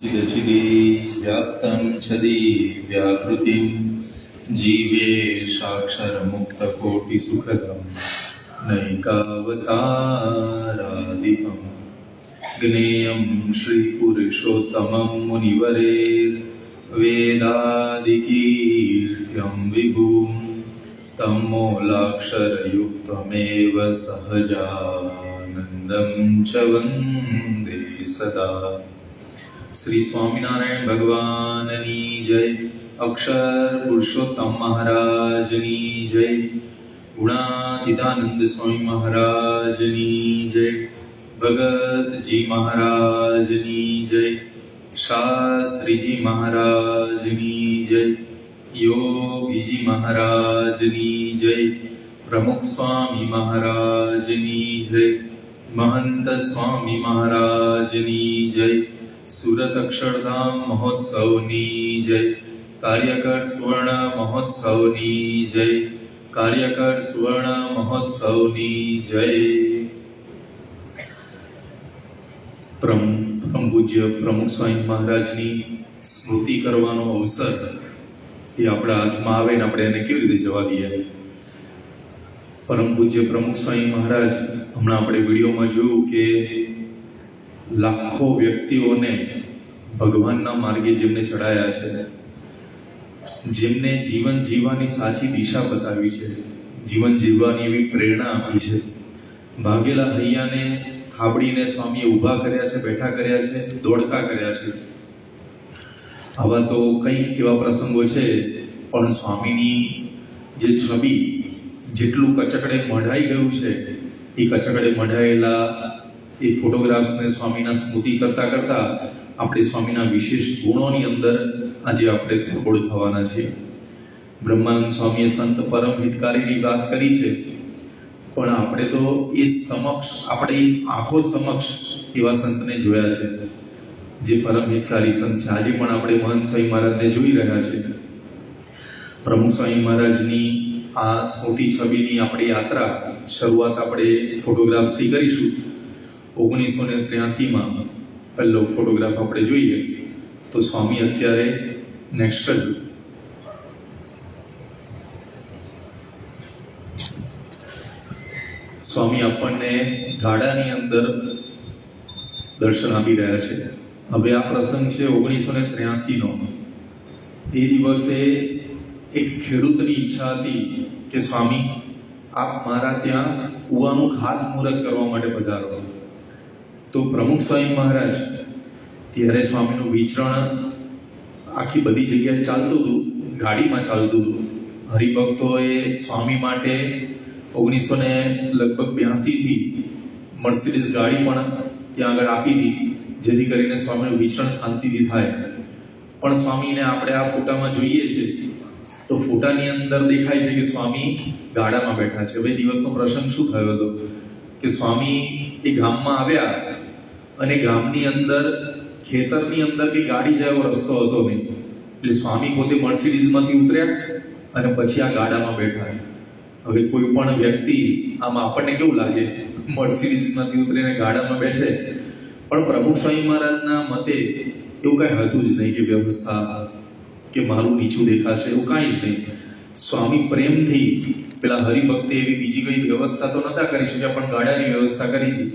चिदचिदे व्याप्तं चदे व्याकृतिं जीवे साक्षरमुक्तकोटिसुखदं नैकावतारादिपं ज्ञेयं श्रीपुरुषोत्तमं मुनिवरेर्वेदादिकीर्त्यं विभुं तं मूलाक्षरयुक्तमेव सहजानन्दं च वन्दे सदा। श्री स्वामिनारायण भगवाननी जय। अक्षर पुरुषोत्तम महाराजनी जय। गुणातीतानंद स्वामी महाराजनी जय। भगत जी महाराजनी जय। शास्त्री जी महाराजनी जय। योगी जी महाराजनी जय। प्रमुख स्वामी महाराजनी जय। महंत स्वामी महाराजनी जय। सूरत अक्षरधाम महोत्सवनी जय। कार्यकर सुवर्ण महोत्सवनी जय। कार्यकर सुवर्ण महोत्सवनी जय। परम पूज्य प्रमुख स्वामी महाराजनी स्मृति करવાનો અવસર એ આપણા હાથમાં આવે ને આપણે એને કેવી રીતે જવા દઈએ। પરમ પૂજ્ય પ્રમુખ સ્વામી મહારાજ હમણાં આપણે વિડીયોમાં જોયું કે લાખો વ્યક્તિઓને ભગવાનના માર્ગે જેમને ચડાયા છે, જેમને જીવન જીવવાની સાચી દિશા બતાવી છે, જીવન જીવવાની એવી પ્રેરણા આપી છે, ભાગેલા હૈયાને થાબડીને સ્વામીએ ઊભા કર્યા છે, બેઠા કર્યા છે, દોડતા કર્યા છે। આવા તો કંઈક એવા પ્રસંગો છે, પણ સ્વામીની જે છબી જેટલું કચકડે મઢાઈ ગયું છે, એ કચકડે મઢાયેલા એ ફોટોગ્રાફ્સને સ્વામીના સ્મૃતિ કરતા કરતા આપણે સ્વામીના વિશેષ ગુણોની અંદર આજે આપણે થોડ થવાના છીએ। બ્રહ્માનંદ સ્વામીએ સંત પરમ હિતકારીની વાત કરી છે, પણ આપણે તો એ સમક્ષ આપણી આંખો સમક્ષ એવા સંતને જોયા છે જે પરમ હિતકારી સંત છે। આજે પણ આપણે મહંત સ્વામી મહારાજને જોઈ રહ્યા છે। પ્રમુખ સ્વામી મહારાજની આ સ્મૃતિ છબીની આપણી યાત્રા શરૂઆત આપણે ફોટોગ્રાફ્સથી કરીશું। 1983 માં પહેલો ફોટોગ્રાફ આપણે જોઈએ તો સ્વામી અત્યારે નેક્સ્ટ કરજો। સ્વામી આપણને ગાડાની અંદર દર્શન આપી રહ્યા છે। હવે આ પ્રસંગ છે 1983 નો। એ દિવસે એક ખેડૂતની ઈચ્છા હતી કે સ્વામી આપ મારા ત્યાં કૂવાનું ખાતમુહૂર્ત કરવા માટે પધારો। તો પ્રમુખ સ્વામી મહારાજ ત્યારે સ્વામીનું વિચરણ આખી બધી જગ્યાએ ચાલતું હતું, ગાડીમાં ચાલતું હતું। હરિભક્તોએ સ્વામી માટે 1982 થી મર્સિડીઝ ગાડી પણ ત્યાં આગળ આપી હતી, જેથી કરીને સ્વામીનું વિચરણ શાંતિથી થાય। પણ સ્વામીને આપણે આ ફોટામાં જોઈએ છે તો ફોટાની અંદર દેખાય છે કે સ્વામી ગાડામાં બેઠા છે। હવે દિવસનો પ્રસંગ શું થયો હતો કે સ્વામી એ ગામમાં આવ્યા અને ગામની અંદર ખેતરની અંદર કે ગાડી જાય એવો રસ્તો હતો નહીં, એટલે સ્વામી પોતે મર્સિડીઝમાંથી ઉતર્યા અને પછી આ ગાડામાં બેઠા। હવે કોઈ પણ વ્યક્તિ આમાં આપણને કેવું લાગે, મર્સિડીઝમાંથી ઉતરીને ગાડામાં બેસે, પણ પ્રમુખ સ્વામી મહારાજના મતે એવું કાંઈ હતું જ નહીં કે વ્યવસ્થા કે મારું નીચું દેખાશે, એવું કાંઈ જ નહીં। સ્વામી પ્રેમથી પેલા હરિભક્તે એવી બીજી કઈ વ્યવસ્થા તો નતા કરી શક્યા, પણ ગાડાની વ્યવસ્થા કરી હતી।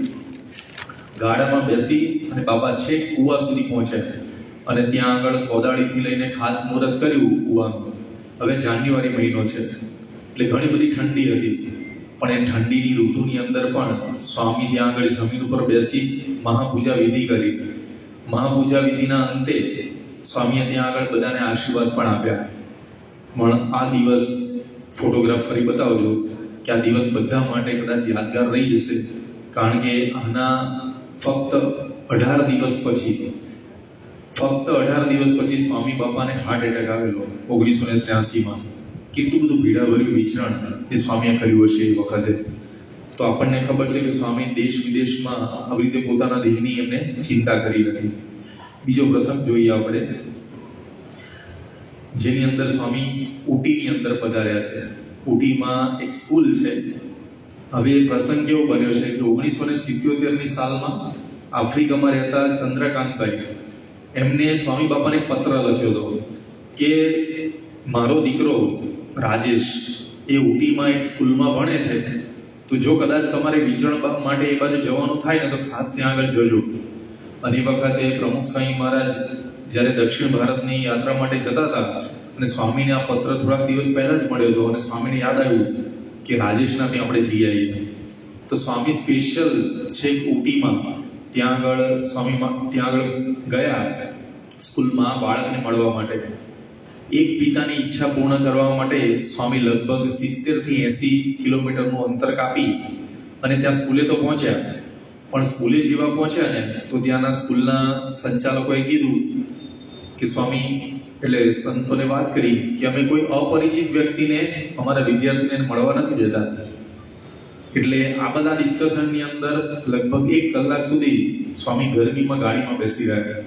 ગાડામાં બેસી અને બાપા છેક કૂવા સુધી પહોંચ્યા અને ત્યાં આગળ કોદાળીથી લઈને ખાતમુહૂર્ત કર્યું કૂવાનું। હવે જાન્યુઆરી મહિનો છે એટલે ઘણી બધી ઠંડી હતી, પણ એ ઠંડીની ઋતુની અંદર પણ સ્વામી ત્યાં આગળ જમીન ઉપર બેસી મહાપૂજા વિધિ કરી। મહાપૂજા વિધિના અંતે સ્વામીએ ત્યાં આગળ બધાને આશીર્વાદ પણ આપ્યા। પણ આ દિવસ ફોટોગ્રાફ ફરી બતાવજો કે આ દિવસ બધા માટે કદાચ યાદગાર રહી જશે, કારણ કે આના ફક્ત 18 દિવસ પછી સ્વામી બાપાને હાર્ટ એટેક આવેલો 1983 માં। કેટલું બધું ભીડાભર્યું વિચરણ એ સ્વામીએ કર્યું હશે એ વખતે। તો આપણને ખબર છે કે સ્વામી દેશ વિદેશમાં આવી રીતે પોતાના દેહની એમને ચિંતા કરી નથી। બીજો પ્રસંગ જોઈએ આપણે, જેની અંદર સ્વામી ઊટીની અંદર પધાર્યા છે। ઊટીમાં એક સ્કૂલ છે। હવે પ્રસંગ કેવો બન્યો છે કે 1977ની સાલમાં આફ્રિકામાં રહેતા ચંદ્રકાંતભાઈ એમને સ્વામી બાપાને એક પત્ર લખ્યો હતો કે મારો દીકરો રાજેશ એ ઉટીમાં એક સ્કૂલમાં ભણે છે, તો જો કદાચ તમારે વિચરણ માટે એ બાજુ જવાનું થાય ને તો ખાસ ત્યાં આગળ જજો. અને એ વખતે પ્રમુખ સ્વામી મહારાજ જ્યારે દક્ષિણ ભારતની યાત્રા માટે જતા હતા અને સ્વામીને આ પત્ર થોડાક દિવસ પહેલા જ મળ્યો હતો અને સ્વામીને યાદ આવ્યું કે રાજેશના ત્યાં આપણે જઈ આવીએ. તો સ્વામી સ્પેશિયલ છેક ઉટીમાં ત્યાં આગળ ત્યાં આગળ ગયા સ્કૂલમાં બાળકને મળવા માટે. એક પિતાની ઈચ્છા પૂર્ણ કરવા માટે સ્વામી લગભગ 70 થી 80 કિલોમીટરનું અંતર કાપી અને ત્યાં સ્કૂલે તો પહોંચ્યા. પણ સ્કૂલે જેવા પહોંચ્યા ને તો ત્યાંના સ્કૂલના સંચાલકોએ કીધું કે સ્વામી એટલે સંતોને વાત કરી કે અમે કોઈ અપરિચિત વ્યક્તિને અમારા વિદ્યાર્થીને મળવા નથી દેતા. એટલે આ બધા ડિસ્કશનની અંદર લગભગ 1 કલાક સુધી સ્વામી ગરમીમાં ગાડીમાં બેસી રહ્યા.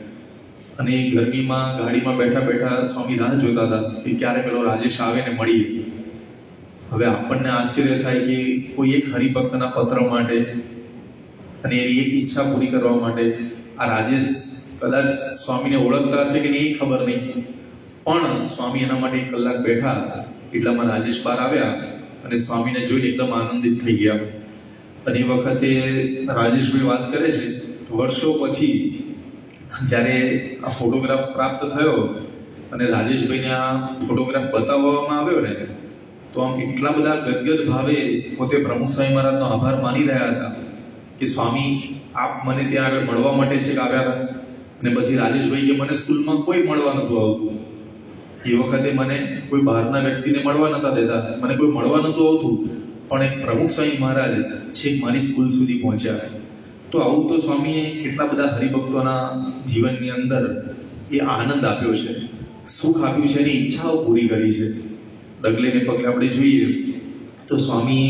અને એ ગરમીમાં ગાડીમાં બેઠા બેઠા સ્વામી રાહ જોતા હતા કે ક્યારે પેલો રાજેશ આવે ને મળીએ. હવે આપણને આશ્ચર્ય થાય કે કોઈ એક હરિભક્તના પત્ર માટે અને એની એક ઈચ્છા પૂરી કરવા માટે આ રાજેશ કદાચ સ્વામીને ઓળખતા હશે કે નહીં એ ખબર નહીં, પણ સ્વામી એના માટે 1 કલાક બેઠા. એટલામાં રાજેશ બહાર આવ્યા અને સ્વામીને જોઈને એકદમ આનંદિત થઈ ગયા. અને એ વખતે રાજેશભાઈ વાત કરે છે, વર્ષો પછી જ્યારે આ ફોટોગ્રાફ પ્રાપ્ત થયો અને રાજેશભાઈને આ ફોટોગ્રાફ બતાવવામાં આવ્યો ને તો આમ એટલા બધા ગદગદ ભાવે પોતે પ્રમુખ સ્વામી મહારાજનો આભાર માની રહ્યા હતા કે સ્વામી આપ મને ત્યાં આગળ મળવા માટે છે આવ્યા હતા. અને પછી રાજેશભાઈ કે મને સ્કૂલમાં કોઈ મળવા નહોતું આવતું. એ વખતે મને કોઈ બહારના વ્યક્તિને મળવા નહોતા દેતા, મને કોઈ મળવા નહોતું આવતું, પણ એક પ્રમુખ સ્વામી મહારાજ છેક મારી સ્કૂલ સુધી પહોંચ્યા. તો આવું તો સ્વામીએ કેટલા બધા હરિભક્તોના જીવનની અંદર એ આનંદ આપ્યો છે, સુખ આપ્યું છે, એની ઈચ્છાઓ પૂરી કરી છે. ડગલે ને પગલે આપણે જોઈએ તો સ્વામી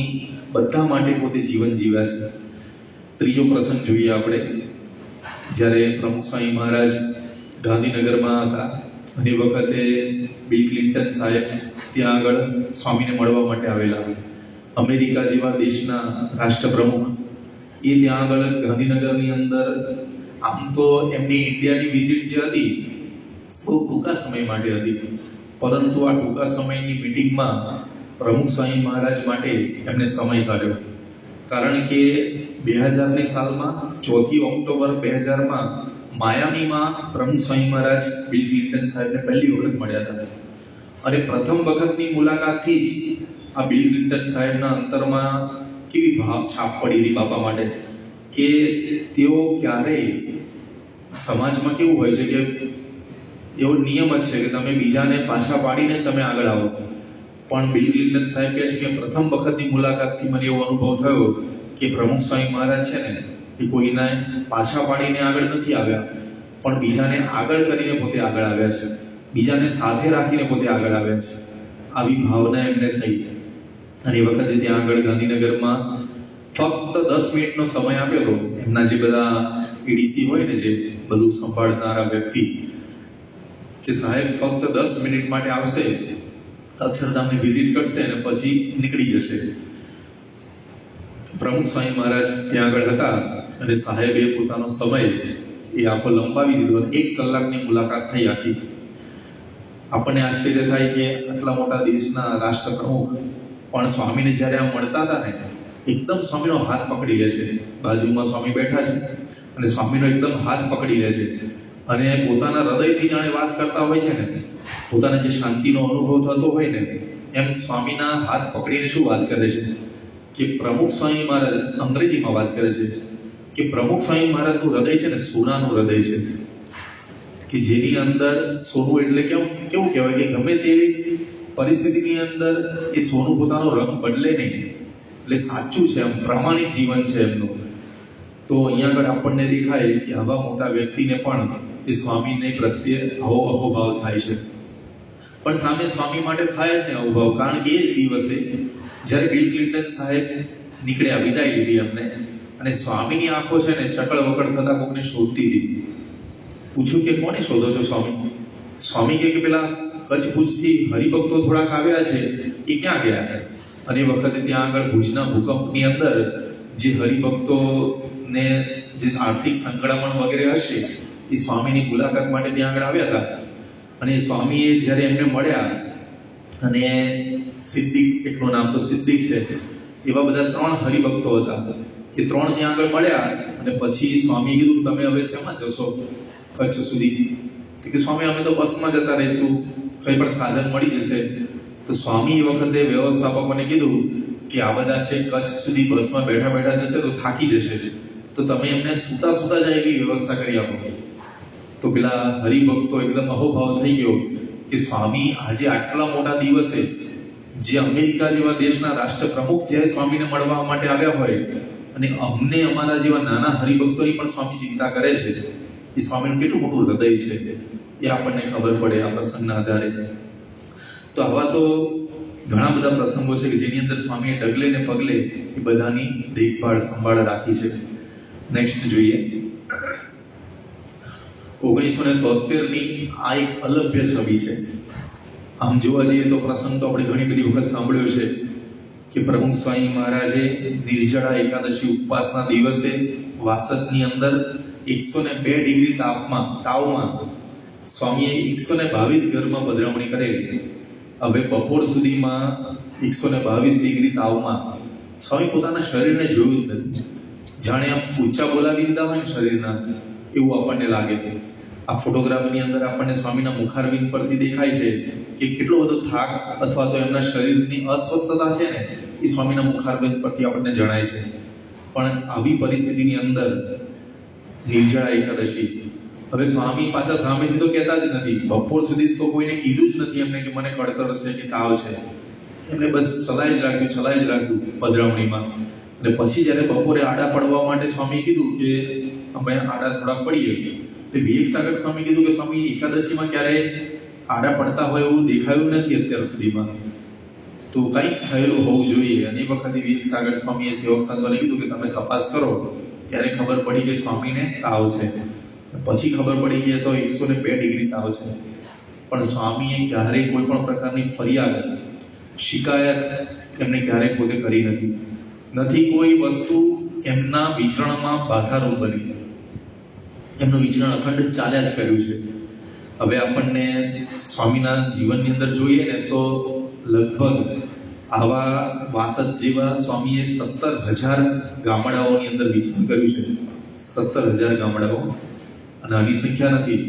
બધા માટે પોતે જીવન જીવ્યા છે. ત્રીજો પ્રસંગ જોઈએ આપણે, જ્યારે પ્રમુખ સ્વામી મહારાજ ગાંધીનગરમાં હતા અને એ વખતે બિલ ક્લિન્ટન સાહેબ ત્યાં આગળ સ્વામીને મળવા માટે આવેલા. અમેરિકા જેવા દેશના રાષ્ટ્રપ્રમુખ એ ત્યાં આગળ ગાંધીનગરની અંદર આમ તો એમની ઇન્ડિયાની વિઝિટ જે હતી બહુ ટૂંકા સમય માટે હતી, પરંતુ આ ટૂંકા સમયની મિટિંગમાં પ્રમુખ સ્વામી મહારાજ માટે એમને સમય કાઢ્યો. કારણ કે 2000ની સાલમાં 4 ઓક્ટોબર 2000માં માયામીમાં પ્રમુખ સ્વામી મહારાજ બિલ ક્લિન્ટન સાહેબને પહેલી વખત મળ્યા હતા. અને પ્રથમ વખતની મુલાકાતથી જ આ બિલ ક્લિન્ટન સાહેબના અંતરમાં કેવી ભાવ છાપ પડી હતી બાપા માટે કે તેઓ ક્યારેય સમાજમાં કેવું હોય છે કે એવો નિયમ જ છે કે તમે બીજાને પાછા પાડીને તમે આગળ આવો, પણ બિલ ક્લિન્ટન સાહેબ કહે છે કે પ્રથમ વખતની મુલાકાતથી મને એવો અનુભવ થયો કે પ્રમુખ સ્વામી મહારાજ છે ને એ કોઈને પાછા પાડીને આગળ નથી આવ્યા, પણ બીજાને આગળ કરીને પોતે આગળ આવ્યા છે, બીજાને સાથે રાખીને પોતે આગળ આવ્યા છે. આવી ભાવના એમને થઈ. અને એ વખતે ત્યાં આગળ ગાંધીનગરમાં ફક્ત 10 મિનિટનો સમય આપ્યો હતો. એમના જે બધા એડીસી હોય ને, જે બધું સંભાળનારા વ્યક્તિ, કે સાહેબ ફક્ત 10 મિનિટ માટે આવશે, અક્ષરધામની વિઝિટ કરશે અને પછી નીકળી જશે. પ્રમુખ સ્વામી મહારાજ ત્યાં આગળ હતા અને સાહેબે પોતાનો સમય એ આખો લંબાવી દીધો અને 1 કલાકની મુલાકાત થઈ આખી. આપણને આશ્ચર્ય થાય કે આટલા મોટા દેશના રાષ્ટ્રપ્રમુખ પણ સ્વામીને જ્યારે આમ મળતા હતા ને એકદમ સ્વામીનો હાથ પકડી લે છે. બાજુમાં સ્વામી બેઠા છે અને સ્વામીનો એકદમ હાથ પકડી લે છે અને પોતાના હૃદયથી જાણે વાત કરતા હોય છે ને, પોતાને જે શાંતિનો અનુભવ થતો હોય ને એમ સ્વામીના હાથ પકડીને શું વાત કરે છે કે પ્રમુખ સ્વામી મહારાજ અંગ્રેજીમાં વાત કરે છે કે પ્રમુખ સ્વામી મહારાજનું હૃદય છે ને સોનાનું હૃદય છે, કે જેની અંદર સોનું એટલે કેવું કહેવાય કે ગમે તેવી પરિસ્થિતિની અંદર એ સોનું પોતાનો રંગ બદલે નહીં, એટલે સાચું છે, એમ પ્રામાણિક જીવન છે એમનું. તો અહીંયા આગળ આપણને દેખાય કે આવા મોટા વ્યક્તિને પણ એ સ્વામીને પ્રત્યે આવો અહોભાવ થાય છે. પણ સામે સ્વામી માટે થાય જ ને અહોભાવ, કારણ કે એ જ દિવસે જ્યારે બિલ ક્લિન્ટન સાહેબ નીકળ્યા, વિદાય લીધી એમને, અને સ્વામીની આંખો છે ને ચકળ વકળ થતા કોકને શોધતી હતી. પૂછ્યું કે કોને શોધો છો સ્વામી? સ્વામી કે પેલા કચ્છ ભુજથી હરિભક્તો થોડાક આવ્યા છે, એ ક્યાં ગયા? અને એ વખતે ત્યાં આગળ ભુજના ભૂકંપની અંદર જે હરિભક્તોને જે આર્થિક સંકળામણ વગેરે હશે એ સ્વામીની મુલાકાત માટે ત્યાં આગળ આવ્યા હતા. અને એ સ્વામીએ જ્યારે એમને મળ્યા, અને સિદ્દીક, એકનું નામ તો સિદ્દીક છે, એવા બધા 3 હરિભક્તો હતા. એ 3 ત્યાં આગળ મળ્યા અને પછી સ્વામીએ કીધું, તમે હવે શેમાં જશો કચ્છ સુધી? તો કે સ્વામી, અમે તો બસમાં જતા રહીશું, કંઈ પણ સાધન મળી જશે. તો સ્વામી એ વખતે વ્યવસ્થાપકોને કીધું કે આ બધા છે કચ્છ સુધી બસમાં બેઠા બેઠા જશે તો થાકી જશે, તો તમે એમને સૂતા સૂતા જાય એવી વ્યવસ્થા કરી આપો. તો પેલા હરિભક્તો એકદમ અહોભાવ થઈ ગયો કે સ્વામી આજે આટલા મોટા દિવસે જે અમેરિકા જેવા દેશના રાષ્ટ્રપ્રમુખ જ્યારે સ્વામીને મળવા માટે આવ્યા હોય અને અમને અમારા જેવા નાના હરિભક્તોની પણ સ્વામી ચિંતા કરે છે, એ સ્વામીનું કેટલું મોટું હૃદય છે એ આપણને ખબર પડે આ પ્રસંગના આધારે. તો આવા તો ઘણા બધા પ્રસંગો છે કે જેની અંદર સ્વામીએ ડગલે ને પગલે એ બધાની દેખભાળ સંભાળ રાખી છે. નેક્સ્ટ જોઈએ, 1973ની આ એક અલભ્ય છબી છે. આમ જોવા જઈએ તો પ્રસંગ તો આપણે ઘણી બધી વખત સાંભળ્યો છે કે પ્રમુખ સ્વામી મહારાજે નિર્જળા એકાદશી ઉપવાસના દિવસે વાસદની અંદર 102 ડિગ્રી તાવમાં સ્વામીએ 122 ઘરમાં પધરામણી કરેલી. હવે બપોર સુધીમાં 122 ડિગ્રી તાવમાં સ્વામી પોતાના શરીરને જોયું જ નથી. જાણે આમ ઊંચા બોલાવી દીધા હોય ને શરીરના, એવું આપણને લાગે. આ ફોટોગ્રાફની અંદર આપણને સ્વામીના મુખારવિંદ પરથી દેખાય છે કે કેટલો બધો થાક અથવા તો એમના શરીરની અસ્વસ્થતા છે ને, એ સ્વામીના મુખારવિંદ પરથી આપણને જણાય છે. પણ આવી પરિસ્થિતિની અંદર નિર્જળા એકાદશી, હવે સ્વામી પાછા સામેથી તો કહેતા જ નથી, બપોર સુધી તો કોઈને કીધું જ નથી એમને કે મને કળતર છે કે તાવ છે. એમને બસ ચલાઈ જ રાખ્યું પધરામણીમાં. અને પછી જ્યારે બપોરે આડા પડવા માટે સ્વામી કીધું કે અમે આડા થોડાક પડીએ, એટલે વિવેક સાગર સ્વામી કીધું કે સ્વામી એકાદશીમાં ક્યારે આડા પડતા હોય એવું દેખાયું નથી અત્યાર સુધીમાં, તો કંઈક થયેલું હોવું જોઈએ. અને એ વખતે વિવેક સાગર સ્વામીએ સેવક સંતોને કીધું કે તમે તપાસ કરો. ત્યારે ખબર પડી કે સ્વામીને તાવ છે. પછી ખબર પડી કે તો 102 ડિગ્રી તાવ છે. પણ સ્વામીએ ક્યારેય કોઈ પણ પ્રકારની ફરિયાદ, શિકાયત એમને ક્યારેય પોતે કરી નથી. કોઈ વસ્તુ એમના વિચરણમાં બાધારૂપ બની. એમનું વિચરણ અખંડ ચાલ્યા જ કર્યું છે. હવે આપણને સ્વામીના જીવનની અંદર જોઈએ ને તો લગભગ આવા વાસદ જેવા સ્વામીએ 17,000 ગામડાઓની અંદર વિચરણ કર્યું છે. 17,000 ગામડાઓ, અને આની સંખ્યા નથી.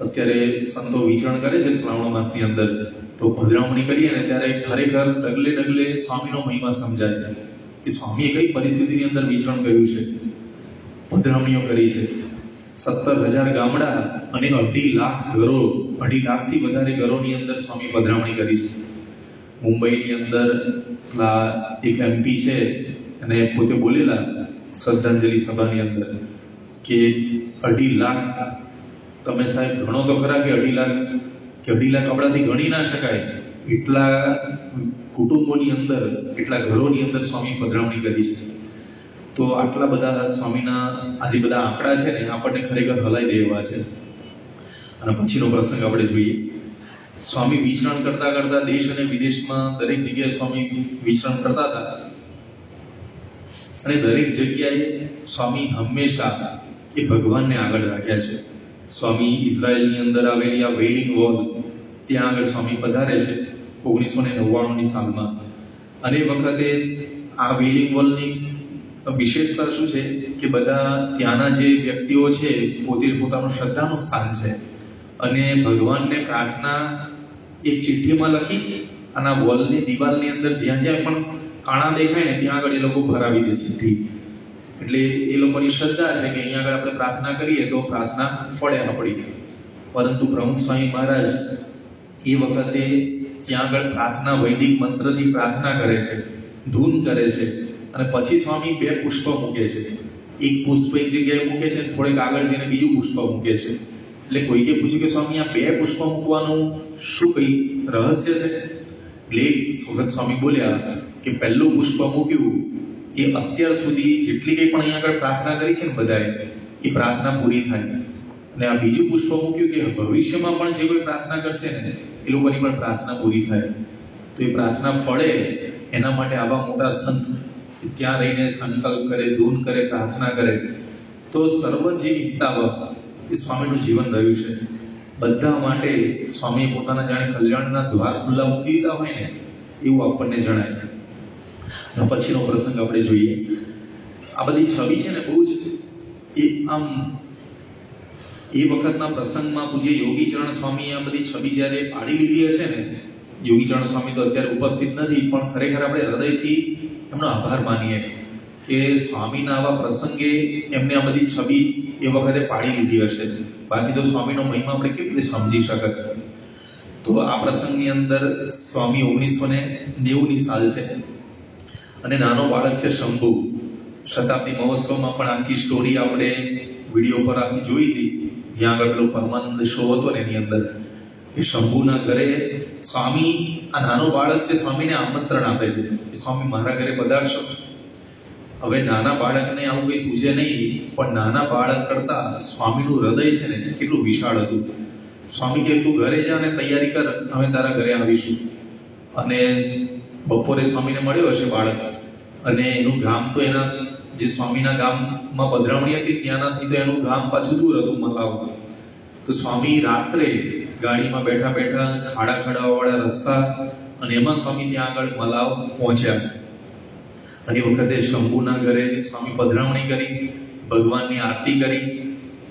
અત્યારે સંતો વિચરણ કરે છે શ્રાવણ માસની અંદર, તો પધરામણી કરીએ ને ત્યારે ખરેખર ડગલે ડગલે સ્વામીનો મહિમા સમજાય કે સ્વામીએ કઈ પરિસ્થિતિની અંદર વિચરણ કર્યું છે, પધરામણીઓ કરી છે. 17,000 ગામડા અને 2.5 લાખ ઘરો, 2.5 લાખથી વધારે ઘરોની અંદર સ્વામી પધરામણી કરી છે. મુંબઈની અંદર એક MP છે અને પોતે બોલેલા શ્રદ્ધાંજલિ સભાની અંદર કે 2.5 લાખ, તમે સાહેબ ગણો તો ખરા કે 2.5 લાખ આપણાથી ગણી ના શકાય એટલા કુટુંબોની અંદર, એટલા ઘરોની અંદર સ્વામી પધરામણી કરી છે. તો આટલા બધા સ્વામીના આ જે બધા આંકડા છે ને આપણને ખરેખર હલાઈ દે એવા છે. અને પછીનો પ્રસંગ આપણે જોઈએ. સ્વામી વિચરણ કરતા કરતા દેશ અને વિદેશમાં દરેક જગ્યાએ સ્વામી વિચરણ કરતા હતા, અને દરેક જગ્યાએ સ્વામી હંમેશા એ ભગવાનને આગળ રાખ્યા છે. સ્વામી ઇઝરાયલની અંદર આવેલી આ વેઇલિંગ વોલ, ત્યાં આગળ સ્વામી પધારે છે 1999ની સાલમાં. અને એ વખતે આ વેઇલિંગ વોલની વિશેષતા શું છે કે બધા ત્યાંના જે વ્યક્તિઓ છે પોતે પોતાનું શ્રદ્ધાનું સ્થાન છે, અને ભગવાનને પ્રાર્થના એક ચિઠ્ઠીમાં લખી અને આ વોલની દિવાલની અંદર જ્યાં જ્યાં પણ કાણા દેખાય ને ત્યાં આગળ એ લોકો ભરાવી દે ચિઠ્ઠી. એટલે એ લોકોની શ્રદ્ધા છે કે અહીંયા આગળ આપણે પ્રાર્થના કરીએ તો પ્રાર્થના ફળે આપણી. પરંતુ પ્રમુખ સ્વામી મહારાજ એ વખતે ત્યાં આગળ પ્રાર્થના વૈદિક મંત્રથી પ્રાર્થના કરે છે, ધૂન કરે છે, અને પછી સ્વામી 2 પુષ્પ મૂકે છે. એક પુષ્પ એક જગ્યાએ મૂકે છે, થોડેક આગળ જઈને બીજું પુષ્પ મૂકે છે. એટલે કોઈએ પૂછ્યું કે સ્વામી આ 2 પુષ્પ મૂકવાનું શું કઈ રહસ્ય છે? એટલે સુગત સ્વામી બોલ્યા કે પહેલું પુષ્પ મૂક્યું એ અત્યાર સુધી જેટલી કંઈ પણ અહીંયા આગળ પ્રાર્થના કરી છે ને બધાએ, એ પ્રાર્થના પૂરી થાય. અને આ બીજું પુષ્પ મૂક્યું કે ભવિષ્યમાં પણ જે કોઈ પ્રાર્થના કરશે ને એ લોકોની પણ પ્રાર્થના પૂરી થાય. તો એ પ્રાર્થના ફળે એના માટે આવા મોટા સંત ત્યાં રહીને સંકલ્પ કરે, ધૂન કરે, પ્રાર્થના કરે. તો સર્વ જીવ હિતાવહ, એ સ્વામીનું જીવન રહ્યું છે. બધા માટે સ્વામીએ પોતાના જાણે કલ્યાણના દ્વાર ખુલ્લા મૂકી દીધા હોય ને એવું આપણને જણાય. અને પછીનો પ્રસંગ આપણે જોઈએ. આ બધી છબી છે ને બહુ જ એ વખતના પ્રસંગમાં પૂજ્ય યોગીચરણ સ્વામીએ આ બધી છબી જ્યારે પાડી લીધી હશે ને, યોગીચરણ સ્વામી તો અત્યારે ઉપસ્થિત નથી, પણ ખરેખર આપણે હૃદયથી એમનો આભાર માનીએ કે સ્વામીના આવા પ્રસંગે એમને આ બધી છબી એ વખતે પાડી લીધી હશે. બાકી તો સ્વામીનો મહિમા આપણે કેવી રીતે સમજી શકત. તો આ પ્રસંગની અંદર સ્વામી 1990ની સાલ છે અને નાનો બાળક છે શંભુ. શતાબ્દી મહોત્સવમાં પણ આખી સ્ટોરી આપણે વિડીયો પર આખી જોઈ હતી, જ્યાં આગળ પેલો પરમાનંદ શો હતો ને એની અંદર કે શંભુના ઘરે સ્વામી, આ નાનો બાળક છે, સ્વામીને આમંત્રણ આપે છે કે સ્વામી મારા ઘરે પધારશો. હવે નાના બાળકને આવું કંઈ સૂઝે નહીં, પણ નાના બાળક કરતા સ્વામીનું હૃદય છે ને કેટલું વિશાળ હતું. સ્વામી કે તું ઘરે જા ને તૈયારી કર, અમે તારા ઘરે આવીશું. અને બપોરે સ્વામીને મળ્યો હશે બાળક, અને એનું ગામ તો એના જે સ્વામીના ગામમાં પધરામણી હતી ત્યાંનાથી તો એનું ગામ પાછું દૂર હતું, મલાવ. તો સ્વામી રાત્રે ગાડીમાં બેઠા બેઠા ખાડા ખાડાવાળા રસ્તા, અને એમાં સ્વામી ત્યાં આગળ મલાવ પહોંચ્યા. અને એ વખતે શંભુના ઘરે સ્વામી પધરામણી કરી, ભગવાનની આરતી કરી.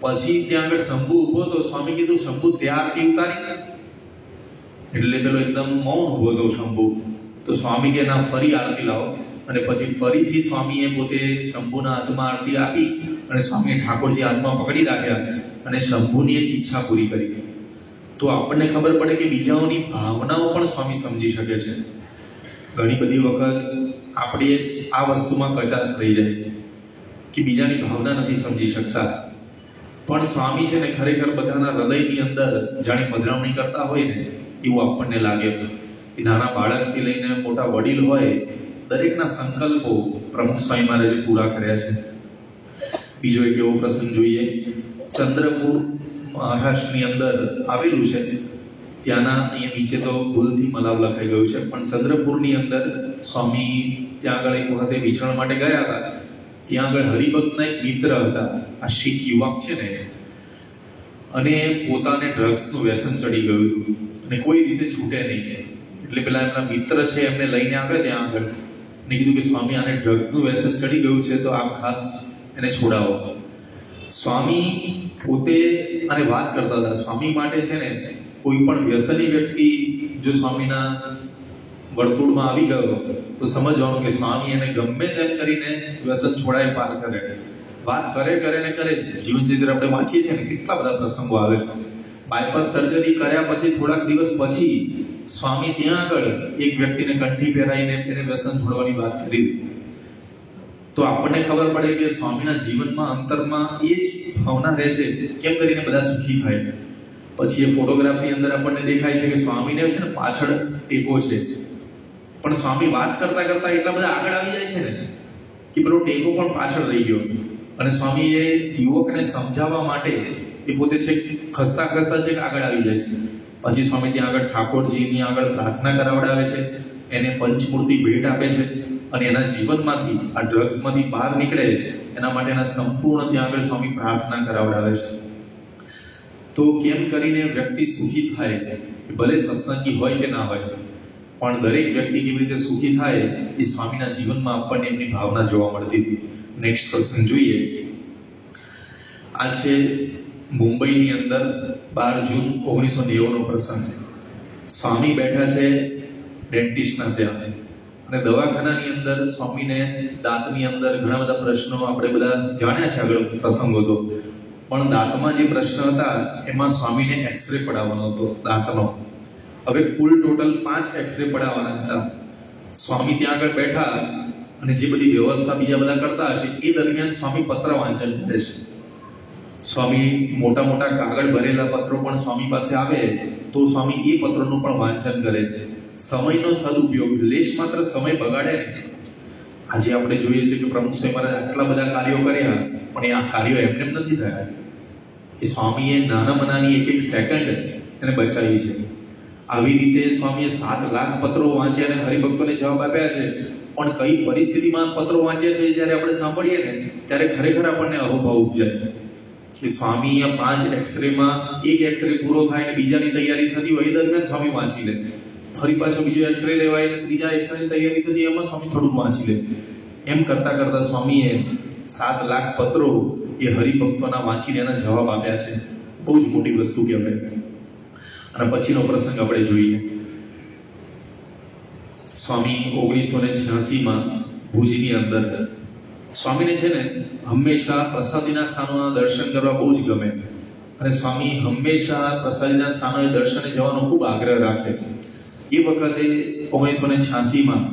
પછી ત્યાં આગળ શંભુ ઊભો હતો. સ્વામી કીધું શંભુ તે આરતી ઉતારી? એટલે પેલો એકદમ મૌન ઊભો હતો શંભુ. તો સ્વામી કે ના, ફરી આરતી લાવો. અને પછી ફરીથી સ્વામીએ પોતે શંભુના હાથમાં આરતી આપી અને સ્વામીએ ઠાકોરજી હાથમાં પકડી રાખ્યા અને શંભુની એક ઈચ્છા પૂરી કરી. તો આપણને ખબર પડે કે બીજાઓની ભાવનાઓ પણ સ્વામી સમજી શકે છે. ઘણી બધી વખત આપણે આ વસ્તુમાં કચાશ રહી જાય કે બીજાની ભાવના નથી સમજી શકતા, પણ સ્વામી છે ને ખરેખર બધાના હૃદયની અંદર જાણે પધરામણી કરતા હોય ને એવું આપણને લાગે. કે નાના બાળકથી લઈને મોટા વડીલ હોય, દરેકના સંકલ્પો પ્રમુખ સ્વામી મહારાજે પૂરા કર્યા છે. બીજો એક એવો પ્રસંગ જોઈએ. ચંદ્રપુર મહારાષ્ટ્રની અંદર આવેલું છે. ત્યાંના અહીંયા નીચે તો ભૂલથી મલાવ લખાઈ ગયું છે, પણ ચંદ્રપુરની અંદર સ્વામી ત્યાં આગળ એક વખતે વિચરણ માટે ગયા હતા. ત્યાં આગળ હરિભક્તના એક મિત્ર હતા, આ શીખ યુવક છે ને, અને પોતાને ડ્રગ્સનું વ્યસન ચડી ગયું હતું અને કોઈ રીતે છૂટે નહીં. એટલે પેલા એમના મિત્ર છે એમને લઈને આવે ત્યાં આગળ ને કીધું કે સ્વામી આને ડ્રગ્સનું વ્યસન ચડી ગયું છે, તો આપ ખાસ એને છોડાવો. સ્વામી પોતે આને વાત કરતા હતા. સ્વામી માટે છે ને કોઈ પણ વ્યસની વ્યક્તિ જો સ્વામીના વર્તુળમાં આવી ગયો તો સમજવાનું કે સ્વામી એને ગમે તેમ કરીને વ્યસન છોડાય પાર કરે. વાત કરે ને કરે. જીવન ચરિત્ર આપણે વાંચીએ છીએ ને, કેટલા બધા પ્રસંગો આવે છે. બાયપાસ સર્જરી કર્યા પછી થોડાક દિવસ પછી સ્વામી ત્યાં આગળ એક વ્યક્તિને કંઠી પહેરાઈને તેને વ્યસન છોડવાની વાત કરી. તો આપણને ખબર પડે કે સ્વામીના જીવનમાં અંતરમાં એ જ ભાવના રહે છે, કેમ કરીને બધા સુખી થાય. પછી એ ફોટોગ્રાફની અંદર આપણને દેખાય છે કે સ્વામીને છે ને પાછળ ટેકો છે, પણ સ્વામી વાત કરતા કરતા એટલા બધા આગળ આવી જાય છે ને કે પેલો ટેકો પણ પાછળ રહી ગયો. અને સ્વામી એ યુવકને સમજાવવા માટે એ પોતે છે ખસતા ખસતા છે આગળ આવી જાય છે. પછી સ્વામી ત્યાં આગળ ઠાકોરજીની આગળ પ્રાર્થના કરાવડાવે છે, એને પંચમૂર્તિ ભેટ આપે છે, અને એના જીવનમાંથી આ ડ્રગ્સમાંથી બહાર નીકળે એના માટેના સંપૂર્ણ ત્યાં આગળ સ્વામી પ્રાર્થના કરાવડાવે છે. તો કેમ કરીને વ્યક્તિ સુખી થાય, ભલે સત્સંગી હોય કે ના હોય, પણ દરેક વ્યક્તિ કેવી રીતે સુખી થાય એ સ્વામીના જીવનમાં આપણને એમની ભાવના જોવા મળતી હતી. નેક્સ્ટ પ્રસંગ જોઈએ. આ છે મુંબઈની અંદર 12 જૂન 1990નો પ્રસંગ. સ્વામી બેઠા છે ડેન્ટિસ્ટના ત્યાં, અને દવાખાનાની અંદર સ્વામીને દાંતની અંદર ઘણા બધા પ્રશ્નો આપણે બધા જાણ્યા છે, આગળ પ્રસંગો તો, પણ દાંતમાં જે પ્રશ્ન હતા એમાં સ્વામીને એક્સરે પડાવવાનો હતો દાંતનો. હવે કુલ ટોટલ 5 એક્સરે પડાવવાના હતા. સ્વામી ત્યાં આગળ બેઠા અને જે બધી વ્યવસ્થા બીજા બધા કરતા હશે એ દરમિયાન સ્વામી પત્ર વાંચન કરે છે. સ્વામી મોટા મોટા કાગળ ભરેલા પત્રો પણ સ્વામી પાસે આવે તો સ્વામી એ પત્રનું પણ વાંચન કરે. સમયનો સદુપયોગ, લેશ માત્ર સમય બગાડે નહીં. આજે આપણે જોઈએ છીએ કે પ્રમુખ સ્વામી મહારાજ આટલા બધા કાર્યો કર્યા, પણ એ આ કાર્યો એમને નથી થયા. એ સ્વામીએ નાના મનાની એક સેકન્ડ એને બચાવી છે. આવી રીતે સ્વામીએ 7 લાખ પત્રો વાંચ્યા અને હરિભક્તોને જવાબ આપ્યા છે. પણ કઈ પરિસ્થિતિમાં પત્રો વાંચ્યા છે જ્યારે આપણે સાંભળીએ ને ત્યારે ખરેખર આપણને અહોભાવ ઉપજાય કે કે સ્વામી અહીંયા 5 એક્સરેમાં એક એક્સરે પૂરો થાય અને બીજાની તૈયારી થતી હોય એ દરમિયાન સ્વામી વાંચી લે, ફરી પાછો બીજો એક્સરે લેવાય અને ત્રીજા એક્સરેની તૈયારી થતી એમાં સ્વામી થોડુંક વાંચી લે. એમ કરતા કરતા સ્વામીએ 7 લાખ પત્રો એ હરિભક્તોના વાંચીને એના જવાબ આપ્યા છે. બહુ જ મોટી વસ્તુ કહેવાય. અને પછીનો પ્રસંગ આપણે જોઈએ. સ્વામી 1986માં ભુજની અંદર સ્વામીને છે ને હંમેશા પ્રસાદીના સ્થાનોના દર્શન કરવા બહુ જ ગમે અને સ્વામી હંમેશા પ્રસાદીના સ્થાનોએ દર્શને જવાનો ખૂબ આગ્રહ રાખે. એ વખતે 1986માં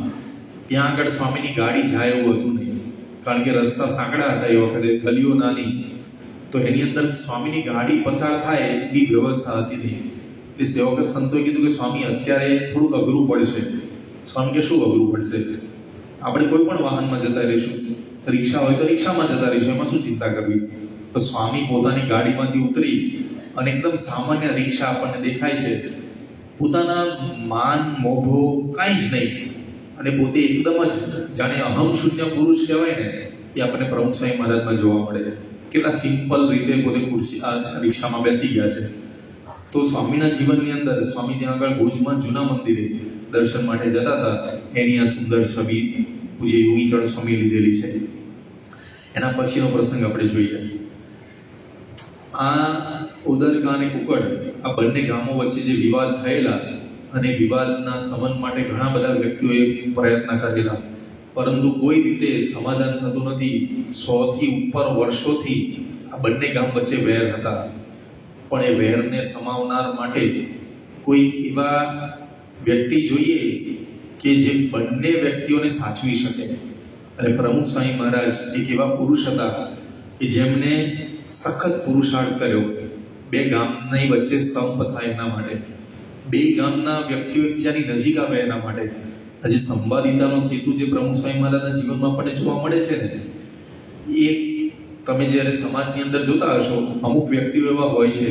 ત્યાં આગળ સ્વામીની ગાડી જાય એવું હતું નહીં, કારણ કે રસ્તા સાંકડા હતા એ વખતે, ગલીઓ નાની, તો એની અંદર સ્વામીની ગાડી પસાર થાય એવી વ્યવસ્થા હતી નહીં. એટલે સેવક સંતોએ કીધું કે સ્વામી અત્યારે થોડુંક અઘરું પડશે. સ્વામી કે શું અઘરું પડશે? આપણે કોઈ પણ વાહનમાં જતા રહીશું, રિક્ષા હોય તો રિક્ષામાં જતા રહીશું, એમાં શું ચિંતા કરવી? તો સ્વામી પોતાની ગાડીમાંથી ઉતરી અને એકદમ સામાન્ય રિક્ષા આપણને દેખાય છે, પોતાના માન મોભો કાંઈ જ નહીં, અને પોતે એકદમ જ જાણે અહમ શૂન્ય પુરુષ કહેવાય ને એ આપણને પ્રમુખ સ્વામી મહારાજમાં જોવા મળે. કેટલા સિમ્પલ રીતે પોતે ખુરશી રિક્ષામાં બેસી ગયા છે. તો સ્વામીના જીવનની અંદર સ્વામી ત્યાં આગળ ભુજમાં જૂના મંદિરે દર્શન માટે જતા હતા, એની આ સુંદર છબી પૂજ્ય યોગીચરણ સ્વામી લીધેલી છે. એના પછીનો પ્રસંગ આપણે જોઈએ. આ ઉદરકા અને કુકડ આ બંને ગામો વચ્ચે જે વિવાદ થયેલા અને વિવાદના શમન માટે ઘણા બધા વ્યક્તિઓએ પ્રયત્ન કરેલા, પરંતુ કોઈ રીતે સમાધાન થતું નથી. 100થી ઉપર વર્ષોથી આ બંને ગામ વચ્ચે વેર હતા, પણ એ વેરને સમાવનાર માટે કોઈ એવા વ્યક્તિ જોઈએ કે જે બંને વ્યક્તિઓને સાચવી શકે. અને પ્રમુખ સ્વામી મહારાજ એક એવા પુરુષ હતા કે જેમને સખત પુરુષાર્થ કર્યો બે ગામની વચ્ચે સંપ થાય એના માટે, બે ગામના વ્યક્તિઓ એકબીજાની નજીક આવે એના માટે. આજે સંવાદિતાનો સેતુ જે પ્રમુખ સ્વામી મહારાજના જીવનમાં આપણને જોવા મળે છે ને, એ તમે જ્યારે સમાજની અંદર જોતા હશો, અમુક વ્યક્તિઓ એવા હોય છે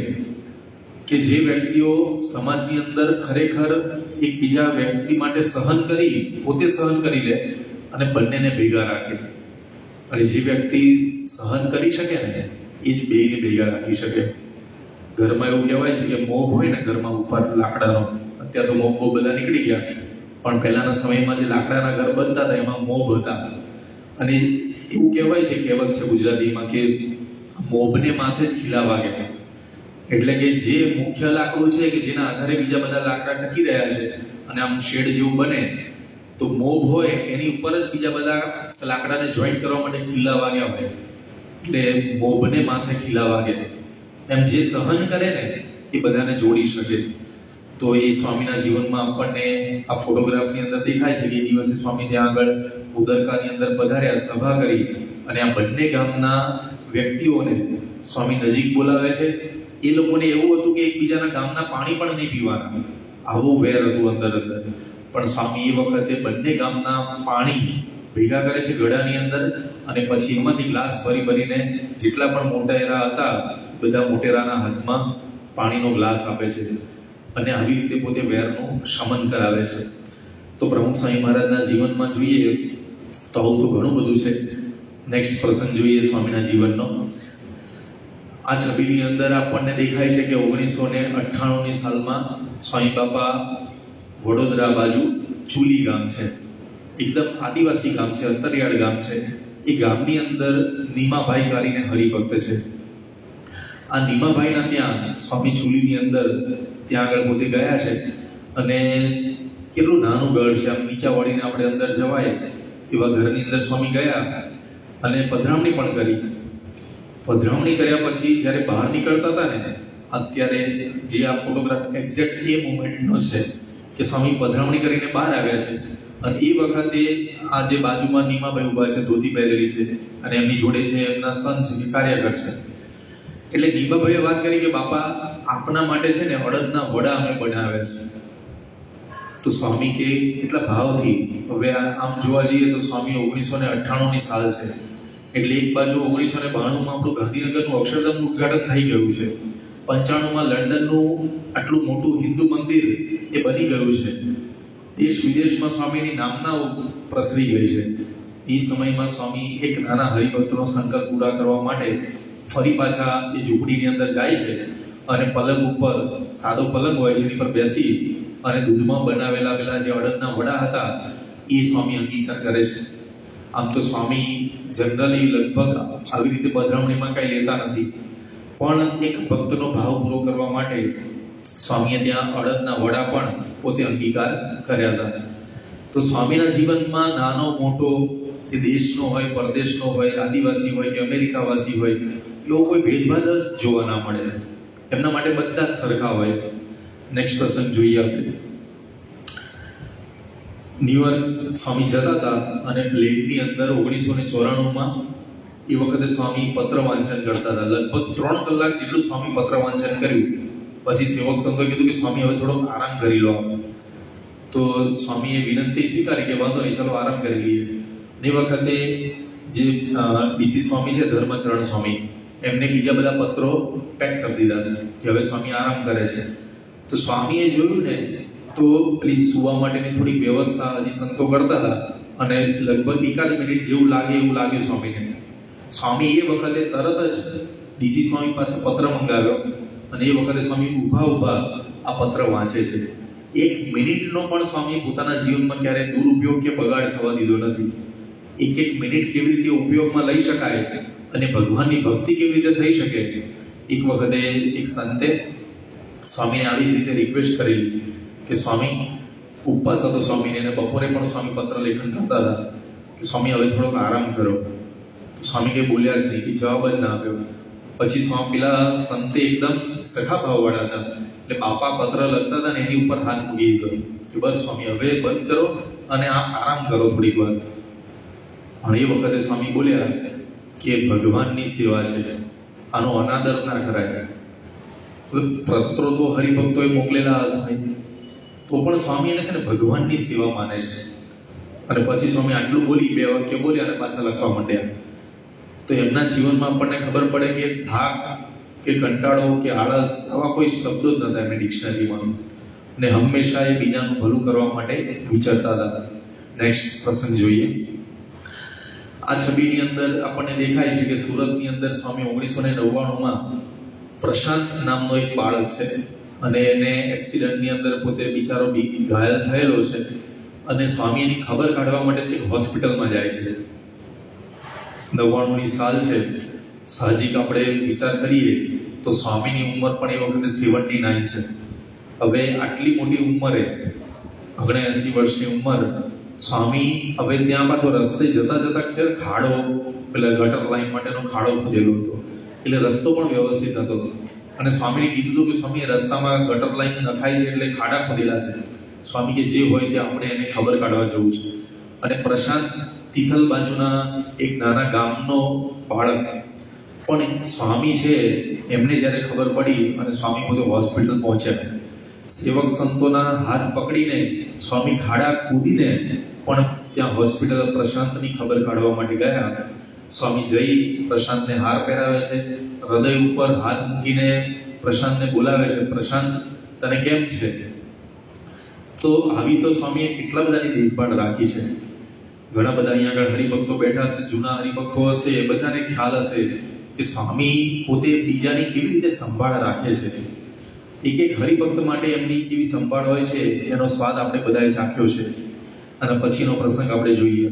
કે જે વ્યક્તિઓ સમાજની અંદર ખરેખર એકબીજા વ્યક્તિ માટે સહન કરી, પોતે સહન કરી લે અને બંનેને ભેગા રાખે. અને જે વ્યક્તિ સહન કરી શકે ને એ જ બેયને ભેગા રાખી શકે. ઘરમાં એવું કહેવાય છે કે મોભ હોય ને ઘરમાં ઉપર લાકડાનો, અત્યારે તો મોભ બહુ બધા નીકળી ગયા, પણ પહેલાના સમયમાં જે લાકડાના ઘર બનતા હતા એમાં મોભ હતા. અને એવું કહેવાય છે, કહેવત છે ગુજરાતીમાં કે મોભને માથે જ ખીલા વાગે. એટલે કે જે મુખ્ય લાકડું છે કે જેના આધારે બીજા બધા લાકડા ટકી રહ્યા છે અને આમ શેડ જેવું બને, તો મોભ હોય એની ઉપર જ બીજા બધા લાકડાને જોઈન્ટ કરવા માટે ખીલા વાગ્યા હોય, એટલે મોભને માથે ખીલા વાગે. એમ જે સહન કરે ને એ બધાને જોડી શકે. તો એ સ્વામીના જીવનમાં આપણને આ ફોટોગ્રાફની અંદર દેખાય છે કે એ દિવસે સ્વામી ત્યાં આગળ ઉદરકાની અંદર પધાર્યા, સભા કરી અને આ બંને ગામના વ્યક્તિઓને સ્વામી નજીક બોલાવે છે. એ લોકોને એવું હતું કે એકબીજાના ગામના પાણી પણ નહીં પીવાના, આવું વેર હતું અંદર અંદર. પણ સ્વામી એ વખતે બંને ગામના પાણી ભેગા કરે છે ગળાની અંદર, અને પછી એમાંથી ગ્લાસ ભરી ભરીને જેટલા પણ મોટેરા હતા બધા મોટેરાના હાથમાં પાણીનો ગ્લાસ આપે છે અને આવી રીતે પોતે વેરનું શમન કરાવે છે. તો પ્રમુખ સ્વામી મહારાજના જીવનમાં જોઈએ તો આવું તો ઘણું બધું છે. નેક્સ્ટ પ્રસંગ જોઈએ સ્વામીના જીવનનો. આ છબીની અંદર આપણને દેખાય છે કે 1998ની સાલમાં સ્વામી બાપા વડોદરા બાજુ ચુલી ગામ છે, એકદમ આદિવાસી ગામ છે, અંતરિયાળ ગામ છે. એ ગામની અંદર નીમાભાઈ કરીને હરિભક્ત છે. આ નીમાભાઈના ત્યાં સ્વામી ચુલીની અંદર ત્યાં આગળ પોતે ગયા છે અને કેટલું નાનું ઘર છે, આમ નીચા વળીને આપણે અંદર જવાય એવા ઘરની અંદર સ્વામી ગયા અને પધરામણી પણ કરી. પધરામણી કર્યા પછી જ્યારે બહાર નીકળતા હતા ને, અત્યારે જે આ ફોટોગ્રાફ એક્ઝેક્ટ એ મોમેન્ટનો છે કે સ્વામી પધરામણી કરીને બહાર આવ્યા છે અને એ વખતે આ જે બાજુમાં નીમાભાઈ ઊભા છે, ધોતી પહેરેલી છે અને એમની જોડે છે એમના સન છે કે કાર્યકર છે. એટલે નીમાભાઈએ વાત કરી કે બાપા આપના માટે છે ને અડદના વડા અમે બનાવ્યા છે. તો સ્વામી કે એટલા ભાવથી, હવે આમ જોવા જઈએ તો સ્વામી 1998ની સાલ છે, એટલે એક બાજુ 1992માં આપણું ગાંધીનગરનું અક્ષરધામનું ઉદ્ઘાટન થઈ ગયું છે, 95માં લંડનનું આટલું મોટું હિન્દુ મંદિર એ બની ગયું છે, દેશ વિદેશમાં સ્વામીની નામના પ્રસરી ગઈ છે. એ સમયમાં સ્વામી એક નાના હરિભક્તનો સંકલ્પ પૂરા કરવા માટે ફરી પાછા એ ઝૂંપડીની અંદર જાય છે અને પલંગ ઉપર, સાદો પલંગ હોય છે એની પર બેસી અને દૂધમાં બનાવેલા પેલા જે અડદના વડા હતા એ સ્વામી અંગીકાર કરે છે. આમ તો સ્વામી જનરલી લગભગ આવી રીતે પધરામણીમાં કાંઈ લેતા નથી, પણ એક ભક્તનો ભાવ પૂરો કરવા માટે સ્વામીએ ત્યાં અડદના વડા પણ પોતે અંગીકાર કર્યા હતા. તો સ્વામીના જીવનમાં નાનો મોટો, એ દેશનો હોય, પરદેશનો હોય, આદિવાસી હોય કે અમેરિકાવાસી હોય, એવો કોઈ ભેદભાવ જ જોવા ના મળે. એમના માટે બધા જ સરખા હોય. નેક્સ્ટ પ્રસંગ જોઈએ આપણે. ન્યુયોર્ક સ્વામી જતા હતા અને પ્લેનની અંદર 1994માં એ વખતે સ્વામી પત્ર વાંચન કરતા હતા. લગભગ 3 કલાક જેટલું સ્વામી પત્ર વાંચન કર્યું. પછી સેવક સંતોએ કીધું કે સ્વામી હવે થોડો આરામ કરી લો. તો સ્વામીએ વિનંતી સ્વીકારી કે વાંધો નહીં, ચલો આરામ કરી લઈએ. એ વખતે જે ડીસી સ્વામી છે, ધર્મચરણ સ્વામી, એમને બીજા બધા પત્રો પેક કરી દીધા હતા કે હવે સ્વામી આરામ કરે છે. તો સ્વામીએ જોયું ને તો પેલી સુવા માટેની થોડી વ્યવસ્થા હજી સંતો કરતા હતા અને લગભગ 1 મિનિટ જેવું લાગે એવું લાગ્યું સ્વામીને. સ્વામી એ વખતે તરત જ ડીસી સ્વામી પાસે પત્ર મંગાવ્યો અને એ વખતે સ્વામી ઊભા આ પત્ર વાંચે છે. 1 મિનિટનો પણ સ્વામી પોતાના જીવનમાં ક્યારે દુરુપયોગ કે બગાડ થવા દીધો નથી. 1 મિનિટ કેવી રીતે ઉપયોગમાં લઈ શકાય અને ભગવાનની ભક્તિ કેવી રીતે થઈ શકે. એક વખતે એક સંતે સ્વામીને આવી જ રીતે રિક્વેસ્ટ કરેલી કે સ્વામી, ઉપવાસ હતો સ્વામીને, અને બપોરે પણ સ્વામી પત્ર લેખન કરતા હતા કે સ્વામી હવે થોડોક આરામ કરો. તો સ્વામી કંઈ બોલ્યા જ નહીં, કે જવાબ જ ના આપ્યો. પછી સ્વામી પેલા સંતે એકદમ સખા ભાવવાળા હતા એટલે બાપા પત્ર લખતા હતા ને એની ઉપર હાથ મૂકી દીધો કે બસ સ્વામી હવે બંધ કરો અને આરામ કરો થોડીક વાર. અને એ વખતે સ્વામી બોલ્યા કે ભગવાનની સેવા છે, આનો અનાદર ના કરાય. પત્રો તો હરિભક્તોએ મોકલેલા હતા, તો પણ સ્વામી એને છે ને ભગવાનની સેવા માને છે. અને પછી સ્વામી આટલું બોલી, 2 વાક્ય બોલ્યા અને પાછા લખવા માંડ્યા. તો એમના જીવનમાં આપણને ખબર પડે કે થાક કે કંટાળો કે આળસ આવા કોઈ શબ્દો જ નહોતા એમની ડિક્શનરીમાં, ને હંમેશા એ બીજાનું ભલું કરવા માટે વિચારતા હતા. નેક્સ્ટ પ્રસંગ જોઈએ. આ છબીની અંદર આપણને દેખાય છે કે સુરતની અંદર સ્વામી 1999માં પ્રશાંત નામનો એક બાળક છે અને એને એક્સિડન્ટની અંદર પોતે બિચારો ઘાયલ થયેલો છે અને સ્વામી એની ખબર કાઢવા માટે છે હોસ્પિટલમાં જાય છે. 99ની સાલ છે. સાહજિક આપણે વિચાર કરીએ તો સ્વામીની ઉંમર પણ એ વખતે 79 છે. હવે આટલી મોટી ઉંમરે, 79 વર્ષની ઉંમર, સ્વામી હવે ત્યાં પાછો રસ્તે જતા ખાડો, પેલા ગટર લાઈન માટેનો ખાડો ખોદેલો હતો એટલે રસ્તો પણ વ્યવસ્થિત હતો. અને સ્વામીને કીધું હતું કે સ્વામી રસ્તામાં ગટર લાઈન નખાય છે એટલે ખાડા ખોદેલા છે. સ્વામી કે જે હોય તે આપણે એને ખબર કાઢવા જવું છે. અને પ્રશાંત તિથલ બાજુના એક નાના ગામનો બાળક, પણ સ્વામી છે એમને જ્યારે ખબર પડી અને સ્વામી પોતે હોસ્પિટલ પહોંચ્યા, સેવક સંતોના હાથ પકડીને સ્વામી ખાડા કૂદીને પણ ત્યાં હોસ્પિટલ પ્રશાંતની ખબર કાઢવા માટે ગયા. સ્વામી જઈ પ્રશાંતને હાર પહેરાવે છે, હૃદય ઉપર હાથ મૂકીને પ્રશાંતને બોલાવે છે, પ્રશાંત તને કેમ છે? તો આવી તો સ્વામીએ કેટલા બધાની દેખભાળ રાખી છે. ઘણા બધા અહીંયા આગળ હરિભક્તો બેઠા હશે, જૂના હરિભક્તો હશે, એ બધાને ખ્યાલ હશે કે સ્વામી પોતે બીજાની કેવી રીતે સંભાળ રાખે છે. એક હરિભક્ત માટે એમની કેવી સંભાળ હોય છે એનો સ્વાદ આપણે બધાએ ચાખ્યો છે. અને પછીનો પ્રસંગ આપણે જોઈએ.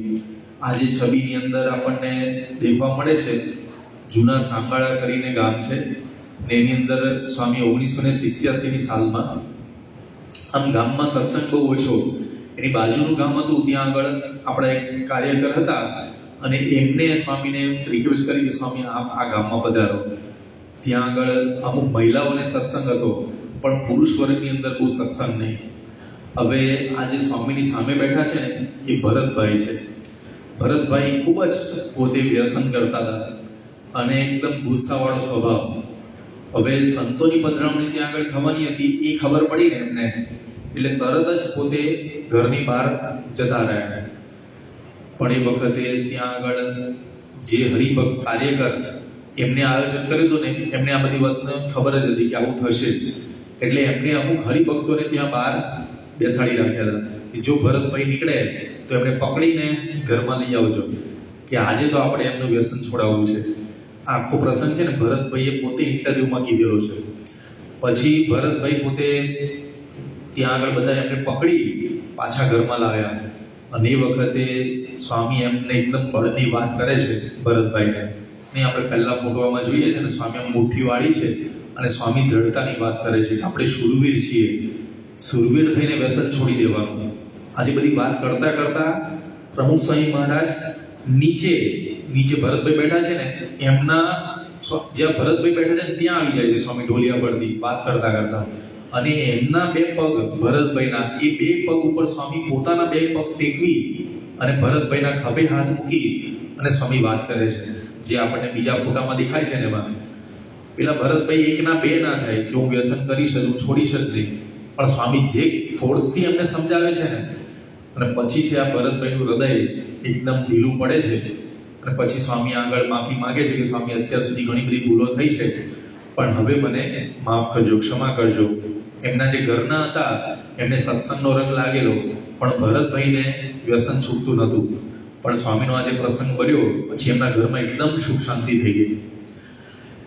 આજે છબીની અંદર આપણને દેખવા મળે છે જૂના સાંગાળા કરીને ગામ છે ને એની અંદર સ્વામી 1987ની સાલમાં, આમ ગામમાં સત્સંગ બહુ ઓછો, એની બાજુનું ગામ હતું ત્યાં આગળ આપણા એક કાર્યકર હતા અને એમને સ્વામીને રિક્વેસ્ટ કરી કે સ્વામી આપ આ ગામમાં પધારો. ત્યાં આગળ અમુક મહિલાઓને સત્સંગ હતો પણ પુરુષ વર્ગની અંદર બહુ સત્સંગ નહીં. હવે આ જે સ્વામીની સામે બેઠા છે ને એ ભરતભાઈ છે. ભરતભાઈ ખૂબ જ પોતે વ્યસન કરતા હતા અને એકદમ ગુસ્સાવાળો સ્વભાવ. હવે સંતોની પધરામણી ત્યાં આગળ થવાની હતી એ ખબર પડી ને એમને, એટલે તરત જ પોતે ઘરની બહાર જતા રહ્યા. પણ એ વખતે ત્યાં આગળ જે હરિભક્ત કાર્યકર એમને આયોજન કર્યું હતું ને એમને આ બધી વાતને ખબર જ હતી કે આવું થશે, એટલે એમને અમુક હરિભક્તોને ત્યાં બહાર બેસાડી રાખ્યા હતા કે જો ભરતભાઈ નીકળે તો એમને પકડીને ઘરમાં લઈ આવજો કે આજે તો આપણે એમનું વ્યસન છોડાવવું છે. આખો પ્રસંગ છે ને ભરતભાઈએ પોતે ઇન્ટરવ્યુમાં કીધેલો છે. પછી ભરતભાઈ પોતે ત્યાં આગળ બધા એમને પકડી પાછા ઘરમાં લાવ્યા અને એ વખતે સ્વામી એમને એકદમ બળની વાત કરે છે ભરતભાઈને. ને આપણે પહેલા ફોટોમાં જોઈએ છે ને સ્વામી આમ મુઠ્ઠી વાળી છે અને સ્વામી દ્રઢતાની વાત કરે છે કે આપણે શૂરવીર છીએ, શૂરવીર થઈને વ્યસન છોડી દેવાનું. આજે બધી વાત કરતા કરતા પ્રમુખ સ્વામી મહારાજ નીચે ભરતભાઈ બેઠા છે ને એમના જ્યાં ભરતભાઈ બેઠા છે ને ત્યાં આવી જાય છે સ્વામી ઢોલિયા પરથી વાત કરતા કરતા. અને એમના બે પગ ભરતભાઈના એ બે પગ ઉપર સ્વામી પોતાના બે પગ ટેકવી અને ભરતભાઈના ખભે હાથ મૂકી અને સ્વામી વાત કરે છે. જે આપણને બીજા ફોટામાં દેખાય છે ને એમાં પેલા ભરતભાઈ એક ના બે ના થાય કે હું વ્યસન કરીશ જ, હું છોડીશ જ નહીં. પણ સ્વામી જે ફોર્સથી એમને સમજાવે છે ને અને પછી છે આ ભરતભાઈનું હૃદય એકદમ ઢીલું પડે છે. અને પછી સ્વામી આગળ માફી માંગે છે કે સ્વામી અત્યાર સુધી ઘણી બધી ભૂલો થઈ છે પણ હવે મને માફ કરજો, ક્ષમા કરજો. એમના જે ઘરના હતા એમને સત્સંગનો રંગ લાગેલો પણ ભરતભાઈને વ્યસન છૂટતું નહોતું. પણ સ્વામીનો આ જે પ્રસંગ બન્યો પછી એમના ઘરમાં એકદમ સુખ શાંતિ થઈ ગઈ.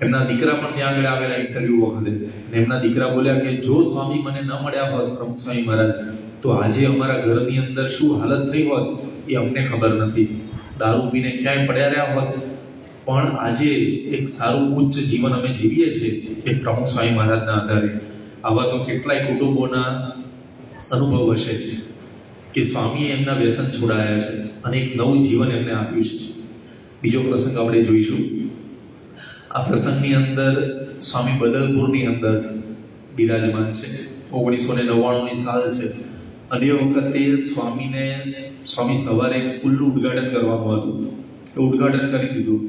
એમના દીકરા પણ ત્યાં આગળ આવેલા ઇન્ટરવ્યુ વખતે એમના દીકરા બોલ્યા કે જો સ્વામી મને ન મળ્યા હોત પ્રમુખ સ્વામી મહારાજ તો આજે અમારા ઘરની અંદર શું હાલત થઈ હોત એ અમને ખબર નથી. દારૂ પીને ક્યાંય પડ્યા રહ્યા હોત પણ આજે એક સારું ઉચ્ચ જીવન અમે જીવીએ છીએ એ પ્રમુખ સ્વામી મહારાજના આધારે. આવા તો કેટલાય કુટુંબોના અનુભવ હશે કે સ્વામીએ એમના વ્યસન છોડાયા છે અને એક નવું જીવન એમને આપ્યું છે. બીજો પ્રસંગ આપણે જોઈશું. આ પ્રસંગની અંદર સ્વામી બદલપુરની અંદર બિરાજમાન છે. 1999ની સાલ છે અને એ વખતે સ્વામી સવારે એક સ્કૂલનું ઉદ્ઘાટન કરવાનું હતું. એ ઉદ્ઘાટન કરી દીધું.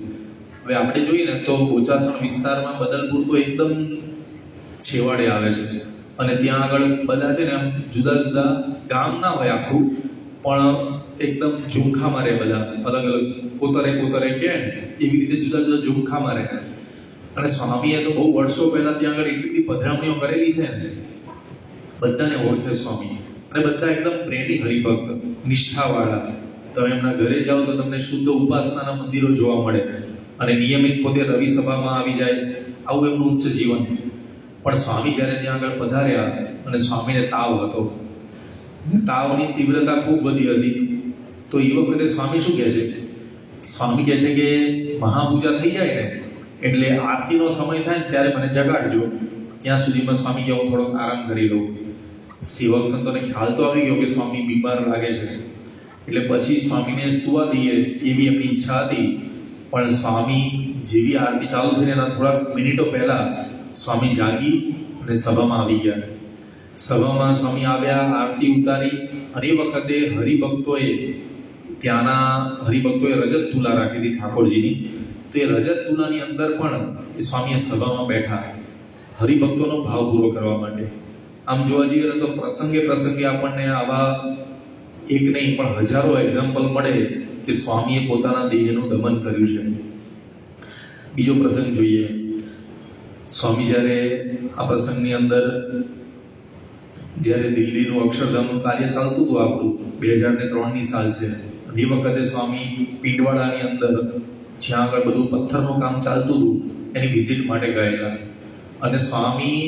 હવે આપણે જોઈએ ને તો બોચાસણ વિસ્તારમાં બદલપુર તો એકદમ છેવાડે આવે છે અને ત્યાં આગળ બધા છે ને આમ જુદા જુદા ગામ ના હોય આખું પણ એકદમ ઝુમખામાં રહે, બધા અલગ અલગ કોતરે કે એવી રીતે જુદા જુદા ઝુમખામાં રહે. અને સ્વામીએ તો બહુ વર્ષો પહેલા ત્યાં આગળ એટલી બધી પધરામણીઓ કરેલી છે ને બધાને ઓળખે સ્વામી અને બધા એકદમ પ્રેમી હરિભક્ત નિષ્ઠાવાળા. તમે એમના ઘરે જાઓ તો તમને શુદ્ધ ઉપાસનાના મંદિરો જોવા મળે અને નિયમિત પોતે રવિ સભામાં આવી જાય. આવું એમનું ઉચ્ચ જીવન. પણ સ્વામી જ્યારે ત્યાં આગળ પધાર્યા અને સ્વામીને તાવ હતો, તાવની તીવ્રતા ખૂબ વધી હતી. તો એ વખતે સ્વામી શું કહે છે? સ્વામી કહે છે કે મહાપૂજા થઈ જાય ને એટલે આરતીનો સમય થાય ને ત્યારે મને જગાડજો. ત્યાં સુધીમાં સ્વામી કે હું થોડોક આરામ કરી લઉં. સેવક સંતોને ખ્યાલ તો આવી ગયો કે સ્વામી બીમાર લાગે છે એટલે પછી સ્વામીને સુવા દઈએ એવી એમની ઈચ્છા હતી. પણ સ્વામી જેવી આરતી ચાલુ થઈને એના થોડાક મિનિટો પહેલા સ્વામી જાગી અને સભામાં આવી ગયા. સભામાં સ્વામી આવ્યા, આરતી ઉતારી અને એ વખતે ત્યાંના હરિભક્તોએ રજત તુલા રાખી હતી ઠાકોરજીની. તો એ રજત તુલાની અંદર પણ એ સ્વામીએ સભામાં બેઠા હરિભક્તોનો ભાવ પૂરો કરવા માટે. આમ જોવા જઈએ તો પ્રસંગે આપણને આવા એક નહીં પણ હજારો એક્ઝામ્પલ મળે કે સ્વામીએ પોતાના દેહનું દમન કર્યું છે. બીજો પ્રસંગ જોઈએ. સ્વામી જ્યારે આ પ્રસંગની અંદર જ્યારે દિલ્હીનું અક્ષરધામનું કાર્ય ચાલતું હતું આપણું 2003ની સાલ છે. એ વખતે સ્વામી પિંડવાડાની અંદર જ્યાં આગળ બધું પથ્થરનું કામ ચાલતું હતું એની વિઝિટ માટે ગયેલા. અને સ્વામી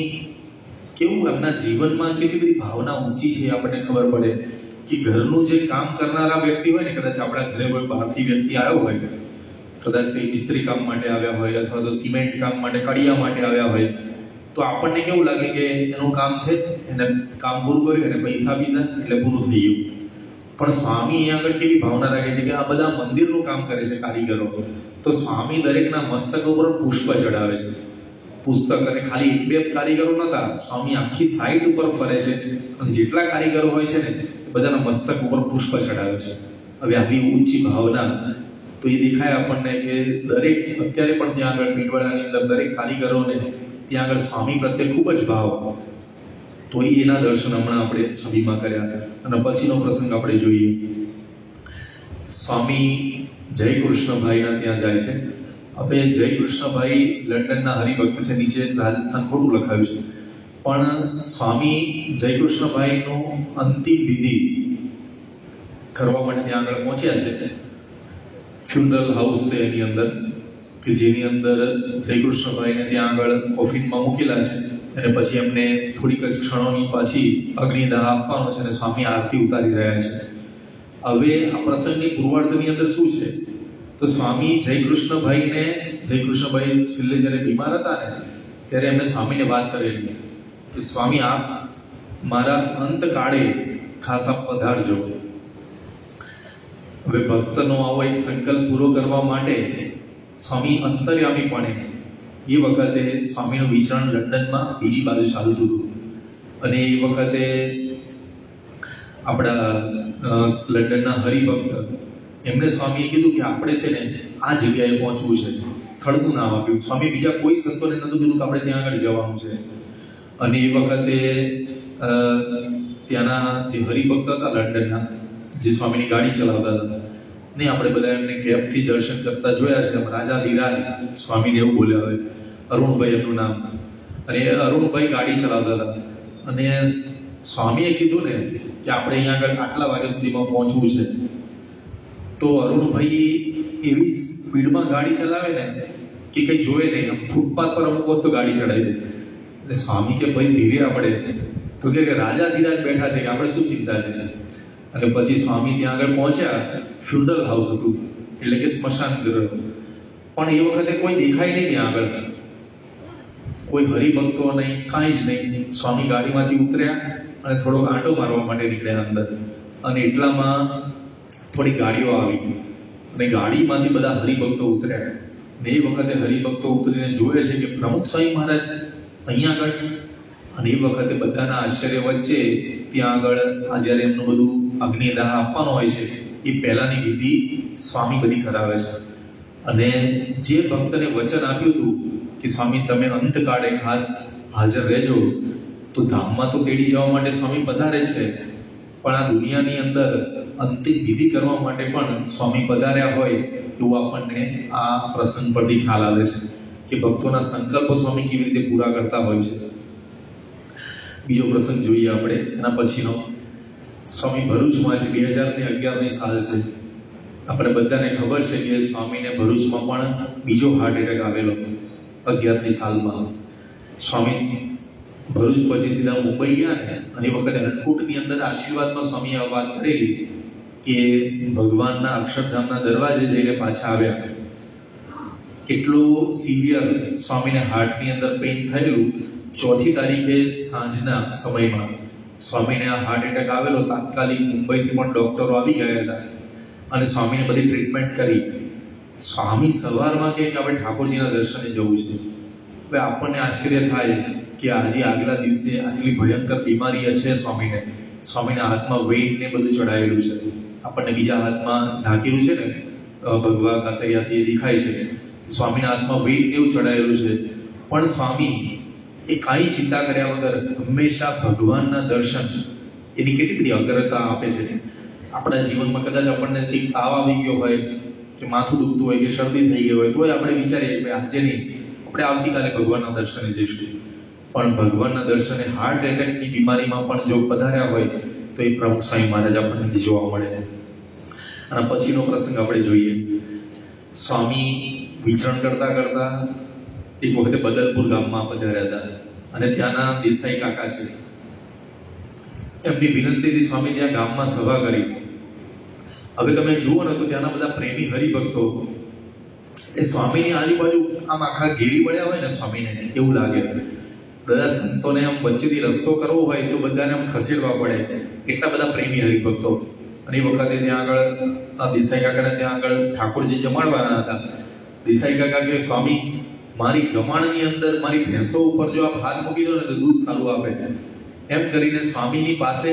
કેવું એમના જીવનમાં કેટલી બધી ભાવના ઊંચી છે આપણને ખબર પડે કે ઘરનું જે કામ કરનારા વ્યક્તિ હોય ને, કદાચ આપણા ઘરે કોઈ બહારથી વ્યક્તિ આવ્યો હોય, કદાચ કંઈ મિસ્ત્રી કામ માટે આવ્યા હોય અથવા તો સિમેન્ટ કામ માટે, કડિયા માટે આવ્યા હોય તો આપણને કેવું લાગે કે એનું કામ છે, એને કામ પૂરું કર્યું અને પૈસા બીધા એટલે પૂરું થઈ ગયું. પણ સ્વામી અહીંયા આગળ કેવી ભાવના રાખે છે કે આ બધા મંદિરનું કામ કરે છે કારીગરો, તો સ્વામી દરેકના મસ્તક ઉપર પુષ્પ ચડાવે છે. પુસ્તક અને ખાલી એક બે કારીગરો નતા, સ્વામી આખી સાઈડ ઉપર ફરે છે અને જેટલા કારીગરો હોય છે ને બધાના મસ્તક ઉપર પુષ્પ ચડાવે છે. હવે આવી ઊંચી ભાવના તો એ દેખાય આપણને કે દરેક અત્યારે પણ ત્યાં આગળ પિંડવાડાની અંદર દરેક કારીગરોને ત્યાં આગળ સ્વામી પ્રત્યે ખૂબ જ ભાવ. તો એના દર્શન હમણાં આપણે છબીમાં કર્યા. અને પછીનો પ્રસંગ આપણે જોઈએ. સ્વામી જયકૃષ્ણભાઈના ત્યાં જાય છે. હવે જયકૃષ્ણભાઈ લંડનના હરિભક્ત છે, નીચે રાજસ્થાન ખોટું લખાયું છે, પણ સ્વામી જયકૃષ્ણભાઈનું અંતિમ વિધિ કરવા માટે ત્યાં આગળ પહોંચ્યા છે. ફ્યુનરલ હાઉસ છે એની અંદર. કે જેની અંદર જયકૃષ્ણભાઈને ત્યાં આગળ કોફિનમાં મૂકેલા છે અને પછી એમને થોડીક જ ક્ષણોની પાછી અગ્નિદાહ આપવાનો છે અને સ્વામી આરતી ઉતારી રહ્યા છે. હવે આ પ્રસંગની પૂર્વાર્ધની અંદર શું છે તો સ્વામી જયકૃષ્ણભાઈ છેલ્લે જ્યારે બીમાર હતા ને ત્યારે એમણે સ્વામીને વાત કરેલી કે સ્વામી આપ મારા અંતકાળે ખાસ આપ પધારજો. હવે ભક્તનો આવો એક સંકલ્પ પૂરો કરવા માટે સ્વામી અંતર્યામીપણે એ વખતે સ્વામીનું વિચરણ લંડનમાં બીજી બાજુ ચાલતું હતું અને એ વખતે આપણા લંડનના હરિભક્ત એમને સ્વામીએ કીધું કે આપણે છે ને આ જગ્યાએ પહોંચવું છે. સ્થળનું નામ આપ્યું. સ્વામી બીજા કોઈ સંતોને નહોતું કીધું કે આપણે ત્યાં આગળ જવાનું છે. અને એ વખતે ત્યાંના જે હરિભક્ત હતા લંડનના, જે સ્વામીની ગાડી ચલાવતા હતા ને આપણે બધા એમને કેફથી દર્શન કરતા જોયા છે. રાજાધિરાજ સ્વામીને એવું બોલ્યા હોય, અરુણભાઈ એમનું નામ, અને અરુણભાઈ ગાડી ચલાવતા હતા અને સ્વામીએ કીધું ને કે આપણે અહીંયા આગળ આટલા વાગ્યા સુધીમાં પહોંચવું છે. તો અરુણભાઈ એવી સ્પીડમાં ગાડી ચલાવે ને કે કંઈ જોવે નહીં, આમ ફૂટપાથ પર અમુક વખત તો ગાડી ચડાવી દે. એટલે સ્વામી કે ભાઈ ધીરે આપણે, તો કે રાજાધિરાજ બેઠા છે કે આપણે શું ચિંતા છે. અને પછી સ્વામી ત્યાં આગળ પહોંચ્યા. ફ્યુનરલ હાઉસ હતું એટલે કે સ્મશાન ગૃહ, પણ એ વખતે કોઈ દેખાય નહીં ત્યાં આગળ, કોઈ હરિભક્તો નહીં, કાંઈ જ નહીં. સ્વામી ગાડીમાંથી ઉતર્યા અને થોડો આંટો મારવા માટે નીકળ્યા અંદર, અને એટલામાં થોડી ગાડીઓ આવી અને ગાડીમાંથી બધા હરિભક્તો ઉતર્યા. ને એ વખતે હરિભક્તો ઉતરીને જોવે છે કે પ્રમુખ સ્વામી મહારાજ અહીંયા આગળ. અને એ વખતે બધાના આશ્ચર્ય વચ્ચે ત્યાં આગળ આ જ્યારે એમનું બધું અગ્નિદાહ આપવાનું હોય છે એ પહેલાંની વિધિ સ્વામી બધી કરાવે છે. અને જે ભક્તને વચન આપ્યું હતું કે સ્વામી તમે અંતકાળે ખાસ હાજર રહેજો, તો ધામમાં તો તેડી જવા માટે સ્વામી પધારે છે, પણ આ દુનિયાની અંદર અંતિમ વિધિ કરવા માટે પણ સ્વામી પધાર્યા હોય એવું આપણને આ પ્રસંગ પરથી ખ્યાલ આવે છે કે ભક્તોના સંકલ્પો સ્વામી કેવી રીતે પૂરા કરતા હોય છે. બીજો પ્રસંગ જોઈએ આપણે એના પછીનો. સ્વામી ભરૂચમાં છે. 2011ની સાલ છે. આપણે બધાને ખબર છે કે સ્વામીને ભરૂચમાં પણ બીજો હાર્ટ એટેક આવેલો 11ની સાલમાં. સ્વામી ભરૂચ પછી સીધા મુંબઈ ગયા ને, અને એ વખતે અન્નકૂટની અંદર આશીર્વાદમાં સ્વામીએ આ વાત કરેલી કે ભગવાનના અક્ષરધામના દરવાજે જઈને પાછા આવ્યા. કેટલું સિવિયર સ્વામીને હાર્ટની અંદર પેઇન થયેલું. 4મી તારીખે સાંજના સમયમાં સ્વામીને આ હાર્ટ એટેક આવેલો. તાત્કાલિક મુંબઈથી પણ ડૉક્ટરો આવી ગયા હતા અને સ્વામીને બધી ટ્રીટમેન્ટ કરી. સ્વામી સવારમાં કહે કે આપણે ઠાકોરજીના દર્શને જવું છે. હવે આપણને આશ્ચર્ય થાય કે આજે આગલા દિવસે આટલી ભયંકર બીમારી છે સ્વામીને. સ્વામીના હાથમાં વેઇટ ને બધું ચડાયેલું છે. આપણને બીજા હાથમાં ઢાંકેલું છે ને ભગવા કાતરિયાથી એ દેખાય છે. સ્વામીના હાથમાં વેઇટ એવું ચડાયેલું છે, પણ સ્વામી એ કાંઈ ચિંતા કર્યા વગર હંમેશા ભગવાનના દર્શન, એની કેટલી બધી અગ્રતા આપે છે. આપણા જીવનમાં કદાચ આપણને કંઈક તાવ આવી ગયો હોય કે માથું દુખતું હોય કે શરદી થઈ ગઈ હોય તોય આપણે વિચારીએ કે આજે નહીં, આપણે આવતીકાલે ભગવાનના દર્શને જઈશું. પણ ભગવાનના દર્શને હાર્ટ એટેકની બીમારીમાં પણ જો પધાર્યા હોય તો એ પ્રમુખ સ્વામી મહારાજ આપણને જોવા મળે. અને પછીનો પ્રસંગ આપણે જોઈએ. સ્વામી વિચરણ કરતા કરતા એક વખતે બદલપુર ગામમાં પધાર્યા હતા અને ત્યાંના દેસાઈ કાકા છે, એમની વિનંતીથી સ્વામી ત્યાં ગામમાં સભા કરી. હવે તમે જુઓ ને તો ત્યાંના બધા પ્રેમી હરિભક્તો એ સ્વામીની આજુબાજુ આમ આખા ઘેરી પડ્યા હોય ને સ્વામીને એવું લાગે. બધા સંતોને આમ વચ્ચેથી રસ્તો કરવો હોય તો બધાને આમ ખસેડવા પડે, એટલા બધા પ્રેમી હરિભક્તો. અને એ વખતે ત્યાં આગળ આ દેસાઈ કાકાને ત્યાં આગળ ઠાકોરજી જમાડવાના હતા. દેસાઈ કાકા કે સ્વામી મારી ગમાણની અંદર મારી ભેંસો ઉપર જો આપ હાથ મૂકી દો ને તો દૂધ સારું આપે. એમ કરીને સ્વામીની પાસે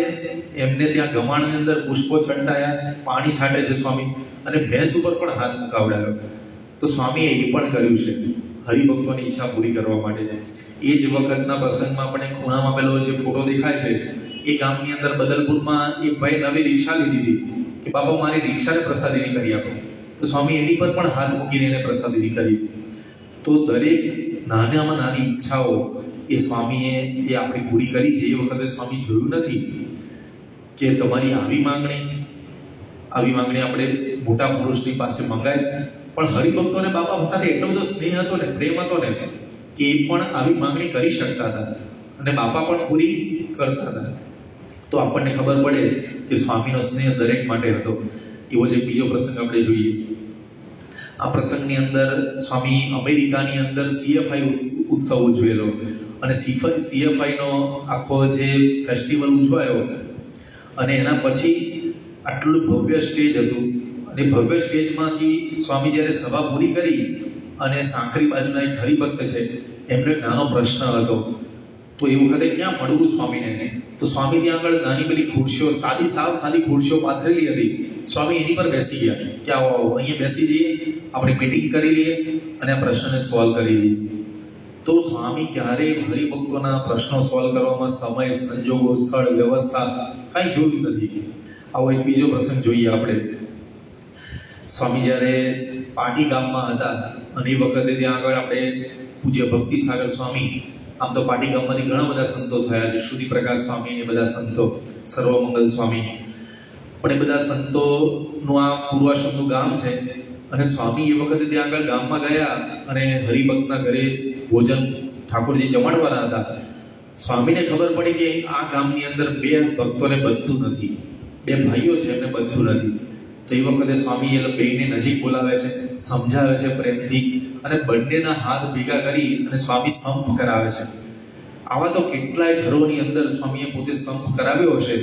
એમને ત્યાં ગમાણની અંદર પુષ્પો છંટાયા, પાણી છાંટે છે સ્વામી, અને ભેંસ ઉપર પણ હાથ મુકાવડાયો. તો સ્વામીએ એ પણ કર્યું છે હરિભક્તોની ઈચ્છા પૂરી કરવા માટે. એ જ વખતના પ્રસંગમાં પણ એક ખૂણામાં પેલો જે ફોટો દેખાય છે એ ગામની અંદર બદલપુરમાં એક ભાઈ નવી રિક્ષા લીધી હતી કે બાપા મારી રિક્ષાને પ્રસાદીની કરી આપો. તો સ્વામી એની પર પણ હાથ મૂકીને એને પ્રસાદીની કરી છે. તો દરેક નાનામાં નાની ઈચ્છાઓ એ સ્વામીએ એ આપણી પૂરી કરી છે. એ વખતે સ્વામી જોયું નથી કે તમારી આવી માંગણી આપણે મોટા પુરુષની પાસે મંગાય પણ હરિભક્તોને બાપા સાથે એટલો બધો સ્નેહ હતો ને, પ્રેમ હતો ને, કે એ પણ આવી માંગણી કરી શકતા હતા અને બાપા પણ પૂરી કરતા હતા. તો આપણને ખબર પડે કે સ્વામીનો સ્નેહ દરેક માટે હતો. એવો જ એક બીજો પ્રસંગ આપણે જોઈએ. આ પ્રસંગની અંદર સ્વામી અમેરિકાની અંદર CFI ઉત્સવ ઉજવેલો અને CFI નો આખો જે ફેસ્ટિવલ ઉજવાયો અને એના પછી આટલું ભવ્ય સ્ટેજ હતું અને ભવ્ય સ્ટેજમાંથી સ્વામી જ્યારે સભા પૂરી કરી અને સાંકરી બાજુના એક હરિભક્ત છે એમને એક નાનો પ્રશ્ન હતો. તો એ વખતે ક્યાં મળવું સ્વામીને? તો સ્વામી ત્યાં આગળ નાની પેલી ખુરશીઓ, સાવ સાદી ખુરશીઓ પાથરેલી હતી. સ્વામી એની પર બેસી ગયા કે આવો અહીંયા બેસી જઈએ, આપણે મીટિંગ કરી લઈએ અને આ પ્રશ્નને સોલ્વ કરી લઈએ. તો સ્વામી ક્યારેય હરિભક્તોના પ્રશ્નો સોલ્વ કરવામાં સમય, સંજોગો, સ્થળ, વ્યવસ્થા કાંઈ જોયું નથી. આવો એક બીજો પ્રસંગ જોઈએ આપણે. સ્વામી જ્યારે પાટી ગામમાં હતા અને એ વખતે ત્યાં આગળ આપણે પૂજ્ય ભક્તિસાગર સ્વામી, આમ તો પાટી ગામમાંથી ઘણા બધા સંતો થયા છે, શ્રુતિ પ્રકાશ સ્વામી એ બધા સંતો, સર્વમંગલ સ્વામી, પણ એ બધા સંતોનું આ પૂર્વાશ્રમનું ગામ છે. અને સ્વામી એ વખતે ત્યાં આગળ ગામમાં ગયા અને હરિભક્તના ઘરે ભોજન ઠાકોરજી જમાડવાના હતા. સ્વામીને ખબર પડી કે આ ગામની અંદર બે ભક્તોને બધું નથી, બે ભાઈઓ છે એમને બધું નથી. તો એ વખતે સ્વામી એ બેયને નજીક બોલાવે છે, સમજાવે છે પ્રેમથી અને બંનેના હાથ ભેગા કરી અને સ્વામી સંપ કરાવે છે. આવા તો કેટલાય ઘરોની અંદર સ્વામીએ પોતે સંપ કરાવ્યો હશે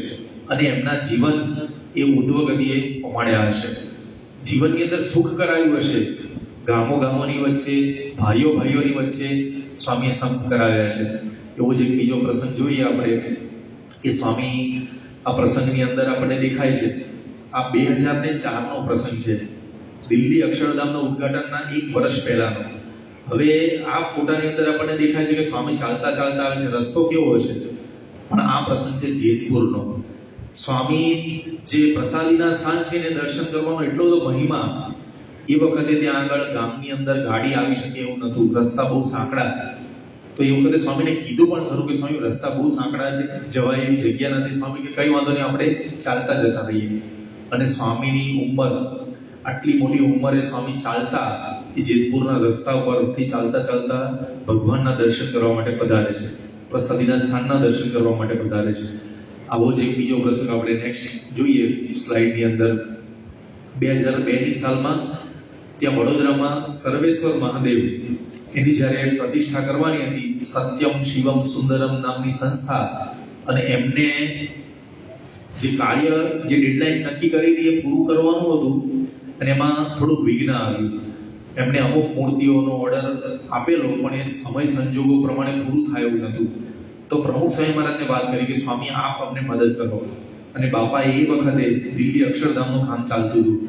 અને એમના જીવન એ ઉર્ધ્વ ગતિએ પમાડ્યા હશે. જીવનની અંદર સુખ કરાવ્યું હશે. ગામોની વચ્ચે, ભાઈઓની વચ્ચે સ્વામીએ સંપ કરાવ્યા છે. એવો જ એક બીજો પ્રસંગ જોઈએ આપણે કે સ્વામી આ પ્રસંગની અંદર આપણને દેખાય છે. આ 2004નો પ્રસંગ છે, દિલ્હી અક્ષરધામના ઉદ્ઘાટનના 1 વર્ષ પહેલાનો. હવે આ ફોટાની અંદર આપણને દેખાય છે કે સ્વામી ચાલતા આવે છે. રસ્તો કેવો હશે? પણ આ પ્રસંગ છે જેતપુરનો. સ્વામી જે પ્રસાદીના સ્થાન છે એને દર્શન કરવાનો એટલો બધો મહિમા. એ વખતે ત્યાં આગળ ગામની અંદર ગાડી આવી શકે એવું નહોતું, રસ્તા બહુ સાંકડા. તો એ વખતે સ્વામીને કીધું પણ ખરું કે સ્વામી રસ્તા બહુ સાંકડા છે, જવાય એવી જગ્યા નથી. સ્વામી કે કઈ વાંધો નહીં, આપણે ચાલતા જતા રહીએ. અને સ્વામીની ઉંમર, આટલી મોટી ઉંમરે સ્વામી ચાલતા એ જેતપુરના રસ્તા પરથી ચાલતા ભગવાનના દર્શન કરવા માટે પધારે છે, પ્રસાદીના સ્થાનના દર્શન કરવા માટે પધારે છે. આવો જ એક બીજો પ્રસંગ આપણે નેક્સ્ટ જોઈએ સ્લાઇડની અંદર. 2002ની સાલમાં ત્યાં વડોદરામાં સર્વેશ્વર મહાદેવ એની જ્યારે પ્રતિષ્ઠા કરવાની હતી, સત્યમ શિવમ સુંદરમ નામની સંસ્થા, અને એમને જે કાર્ય, જે ડેડલાઇન નક્કી કરી હતી એ પૂરું કરવાનું હતું અને એમાં થોડું વિઘ્ન આવ્યું. એમને અમુક મૂર્તિઓનો ઓર્ડર આપેલો પણ એ સમય સંજોગો પ્રમાણે પૂરું થાય એવું નહોતું. તો પ્રમુખ સ્વામી મહારાજને વાત કરી કે સ્વામી આપ અમને મદદ કરો. અને બાપા એ વખતે દિલ્હી અક્ષરધામનું કામ ચાલતું હતું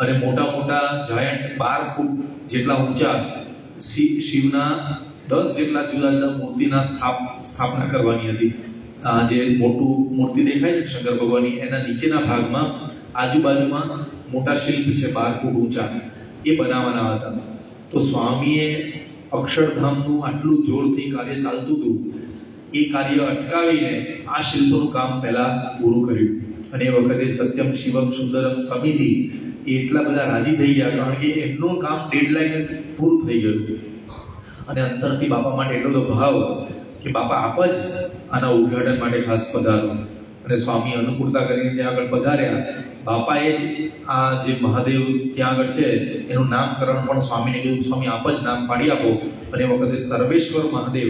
અને મોટા જાયન્ટ 12 ફૂટ જેટલા ઊંચા શિવના 10 જેટલા જુદા જુદા મૂર્તિના સ્થાપના કરવાની હતી. આ જે મોટું મૂર્તિ દેખાય છે શંકર ભગવાનની, એના નીચેના ભાગમાં આજુબાજુમાં મોટા શિલ્પ છે 12 ફૂટ ઊંચા, એ બનાવવાના હતા. તો સ્વામીએ અક્ષરધામનું આટલું જોરથી કાર્ય ચાલતું હતું, એ કાર્ય અટકાવીને આ શિલ્પનું કામ પહેલા પૂરું કર્યું. અને એ વખતે સત્યમ શિવમ સુંદરમ સમિતિ એટલા બધા રાજી થઈ ગયા, કારણ કે એમનું કામ ડેડલાઇન પૂરું થઈ ગયું. અને અંતરથી બાપા માટે એટલો બધો ભાવ કે બાપા આપ જ આના ઉદ્ઘાટન માટે ખાસ પધારો. અને સ્વામી અનુકૂળતા કરીને ત્યાં આગળ પધાર્યા. બાપાએ જ આ જે મહાદેવ ત્યાં આગળ છે એનું નામકરણ પણ સ્વામીને કીધું, સ્વામી આપ જ નામ પાડી આપો. અને એ વખતે સર્વેશ્વર મહાદેવ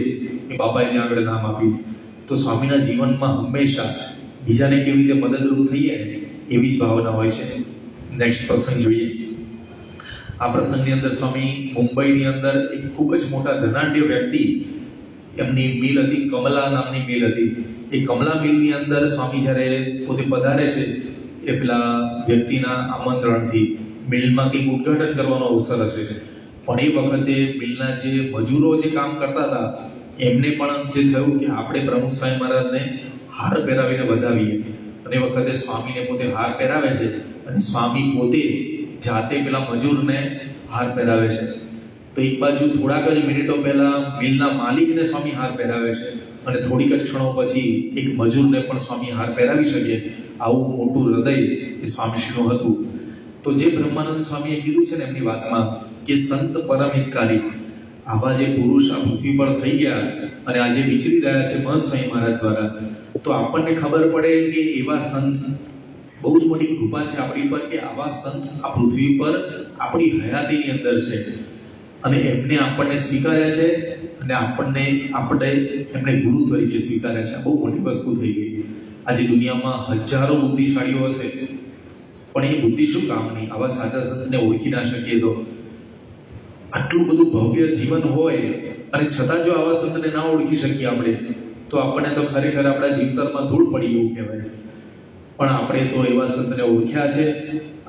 એ બાપાએ ત્યાં આગળ નામ આપ્યું. તો સ્વામીના જીવનમાં હંમેશા બીજાને કેવી રીતે મદદરૂપ થઈએ એવી જ ભાવના હોય છે. નેક્સ્ટ પ્રસંગ જોઈએ. આ પ્રસંગની અંદર સ્વામી મુંબઈની અંદર એક ખૂબ જ મોટા ધનાઢ્ય વ્યક્તિ, એમની મિલ હતી, કમલા નામની મિલ હતી. એ કમલા મિલની અંદર સ્વામી જ્યારે પોતે પધારે છે એ પેલા વ્યક્તિના આમંત્રણથી મિલમાં કંઈક ઉદ્ઘાટન કરવાનો અવસર હશે. પણ એ વખતે મિલના જે મજૂરો જે કામ કરતા હતા એમને પણ જે થયું કે આપણે પ્રમુખ સ્વામી મહારાજને હાર પહેરાવીને વધાવીએ. અને એ વખતે સ્વામીને પોતે હાર પહેરાવે છે અને સ્વામી પોતે જાતે પેલા મજૂરને હાર પહેરાવે છે. તો એક બાજુ થોડાક જ મિનિટો પહેલા મિલના માલિકને સ્વામી હાર પહેરાવે છે અને થોડીક જ ક્ષણો પછી એક મજૂરને પણ સ્વામી હાર પહેરાવી શકે, આવું મોટું હૃદય એ સ્વામીશ્રીનું હતું. તો તો જે બ્રહ્માનંદ સ્વામીએ કીધું છે ને એમની વાતમાં કે સંત પરમ હિતકારી, આવા જે પુરુષ આ પૃથ્વી પર થઈ ગયા અને આજે વિચરી રહ્યા છે મહંત સ્વામી મહારાજ દ્વારા, તો આપણને ખબર પડે કે એવા સંત, બહુ જ મોટી કૃપા છે આપણી પર કે આવા સંત આ પૃથ્વી પર આપણી હયાતીની અંદર છે અને એમને આપણને સ્વીકાર્યા છે અને આપણે એમને ગુરુ તરીકે સ્વીકાર્યા છે. બહુ મોટી વસ્તુ થઈ ગઈ. આજે દુનિયામાં હજારો બુદ્ધિશાળીઓ હશે, પણ એ બુદ્ધિ શું કામની? આવા સાચા સંતને ઓળખી ના શકીએ તો. આટલું બધું ભવ્ય જીવન હોય અને છતાં જો આવા સંતને ના ઓળખી શકીએ આપણે, તો આપણને તો ખરેખર આપણા જીવતરમાં ધૂળ પડી એવું કહેવાય. પણ આપણે તો એવા સંતને ઓળખ્યા છે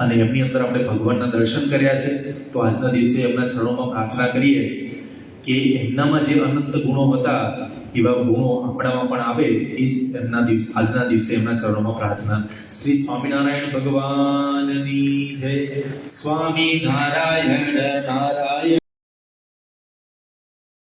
અને એમની અંદર આપણે ભગવાનના દર્શન કર્યા છે. તો આજના દિવસે એમના ચરણોમાં પ્રાર્થના કરીએ કે એમનામાં જે અનંત ગુણો હતા એવા ગુણો આપણામાં પણ આવે. એ જ આજના દિવસે એમના ચરણોમાં પ્રાર્થના. શ્રી સ્વામિનારાયણ ભગવાનની જય. સ્વામી નારાયણ નારાયણ.